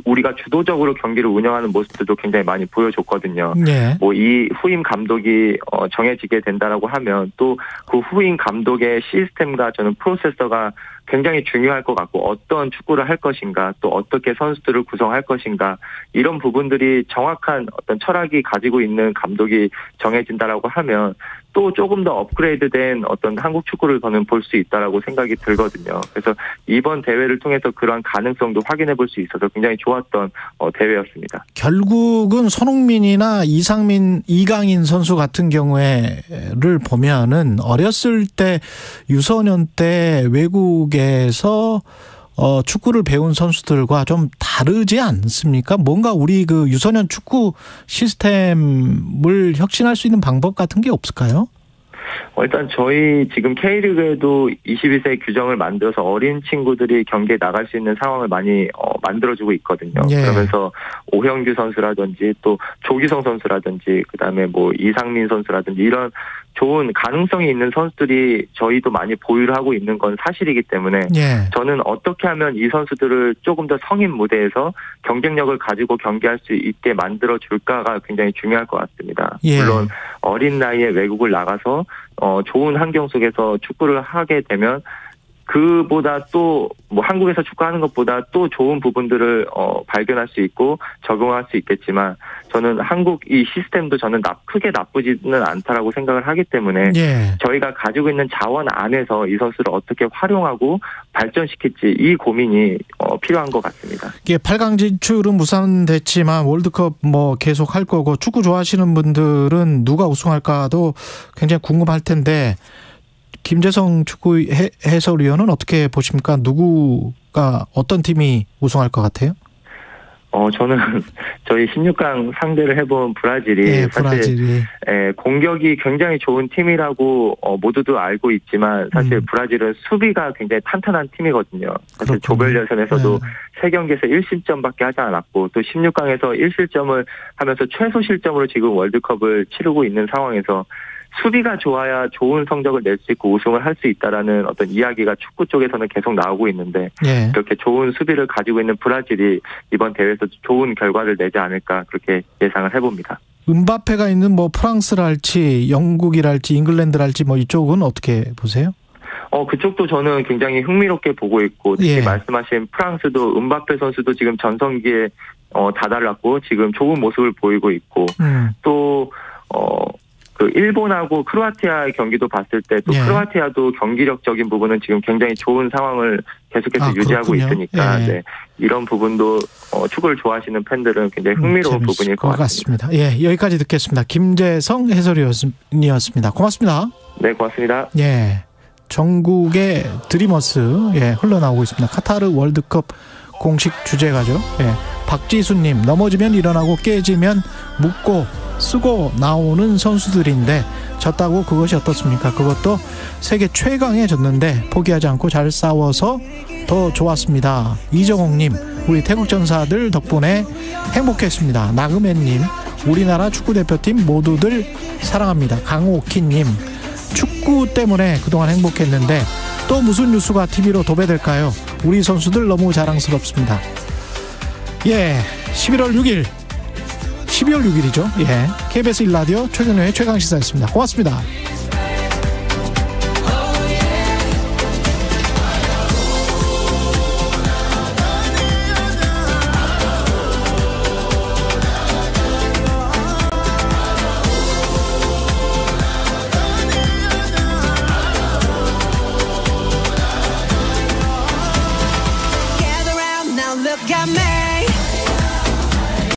우리가 주도적으로 경기를 운영하는 모습들도 굉장히 많이 보여줬거든요. 네. 이 후임 감독이 정해지게 된다라고 하면 또 그 후임 감독의 시스템과 저는 프로세서가 굉장히 중요할 것 같고 어떤 축구를 할 것인가 또 어떻게 선수들을 구성할 것인가 이런 부분들이 정확한 어떤 철학이 가지고 있는 감독이 정해진다라고 하면 또 조금 더 업그레이드된 어떤 한국 축구를 저는 볼 수 있다라고 생각이 들거든요. 그래서 이번 대회를 통해서 그런 가능성도 확인해 볼 수 있어서 굉장히 좋았던 대회였습니다. 결국은 손흥민이나 이강인 선수 같은 경우에를 보면은 어렸을 때 유소년 때 외국에서 축구를 배운 선수들과 좀 다르지 않습니까? 뭔가 우리 그 유소년 축구 시스템을 혁신할 수 있는 방법 같은 게 없을까요? 일단 저희 지금 K리그에도 22세 규정을 만들어서 어린 친구들이 경기에 나갈 수 있는 상황을 많이 만들어주고 있거든요. 예. 그러면서 오형규 선수라든지 또 조기성 선수라든지 그다음에 이상민 선수라든지 이런 좋은 가능성이 있는 선수들이 저희도 많이 보유를 하고 있는 건 사실이기 때문에 저는 어떻게 하면 이 선수들을 조금 더 성인 무대에서 경쟁력을 가지고 경기할 수 있게 만들어줄까가 굉장히 중요할 것 같습니다. 물론 어린 나이에 외국을 나가서 좋은 환경 속에서 축구를 하게 되면 그보다 또 뭐 한국에서 축구하는 것보다 또 좋은 부분들을 발견할 수 있고 적용할 수 있겠지만 저는 한국 이 시스템도 저는 크게 나쁘지는 않다라고 생각을 하기 때문에 예. 저희가 가지고 있는 자원 안에서 이 선수를 어떻게 활용하고 발전시킬지 이 고민이 필요한 것 같습니다. 이게 8강 진출은 무산됐지만 월드컵 뭐 계속 할 거고 축구 좋아하시는 분들은 누가 우승할까도 굉장히 궁금할 텐데 김재성 축구 해설위원은 어떻게 보십니까? 누구가 어떤 팀이 우승할 것 같아요? 저는 저희 16강 상대를 해본 브라질이 사실 공격이 굉장히 좋은 팀이라고 모두도 알고 있지만 사실 브라질은 수비가 굉장히 탄탄한 팀이거든요. 사실 조별 예선에서도 3경기에서 1실점밖에 하지 않았고 또 16강에서 1실점을 하면서 최소 실점으로 지금 월드컵을 치르고 있는 상황에서 수비가 좋아야 좋은 성적을 낼 수 있고 우승을 할 수 있다라는 어떤 이야기가 축구 쪽에서는 계속 나오고 있는데 이렇게 좋은 수비를 가지고 있는 브라질이 이번 대회에서 좋은 결과를 내지 않을까 그렇게 예상을 해봅니다. 음바페가 있는 뭐 프랑스랄지 영국이랄지 잉글랜드랄지 뭐 이쪽은 어떻게 보세요? 그쪽도 저는 굉장히 흥미롭게 보고 있고 특히 말씀하신 프랑스도 음바페 선수도 지금 전성기에 다다랐고 지금 좋은 모습을 보이고 있고 또 그 일본하고 크로아티아의 경기도 봤을 때 또 크로아티아도 경기력적인 부분은 지금 굉장히 좋은 상황을 계속해서 유지하고 있으니까 이런 부분도 축구를 좋아하시는 팬들은 굉장히 흥미로운 부분일 것 같습니다. 예, 여기까지 듣겠습니다. 김재성 해설위원이었습니다. 고맙습니다. 네, 고맙습니다. 예, 전국의 드리머스 흘러나오고 있습니다. 카타르 월드컵 공식 주제가죠. 예, 박지수님 넘어지면 일어나고 깨지면 묻고 쓰고 나오는 선수들인데 졌다고 그것이 어떻습니까? 그것도 세계 최강에 졌는데 포기하지 않고 잘 싸워서 더 좋았습니다. 이정옥님 우리 태국 전사들 덕분에 행복했습니다. 나그맨님 우리나라 축구대표팀 모두들 사랑합니다. 강오키님 축구 때문에 그동안 행복했는데 또 무슨 뉴스가 TV로 도배될까요? 우리 선수들 너무 자랑스럽습니다. 예, 12월 6일이죠. 예, KBS 1라디오 최경영의 최강시사였습니다. 고맙습니다. Gather round now, look at me.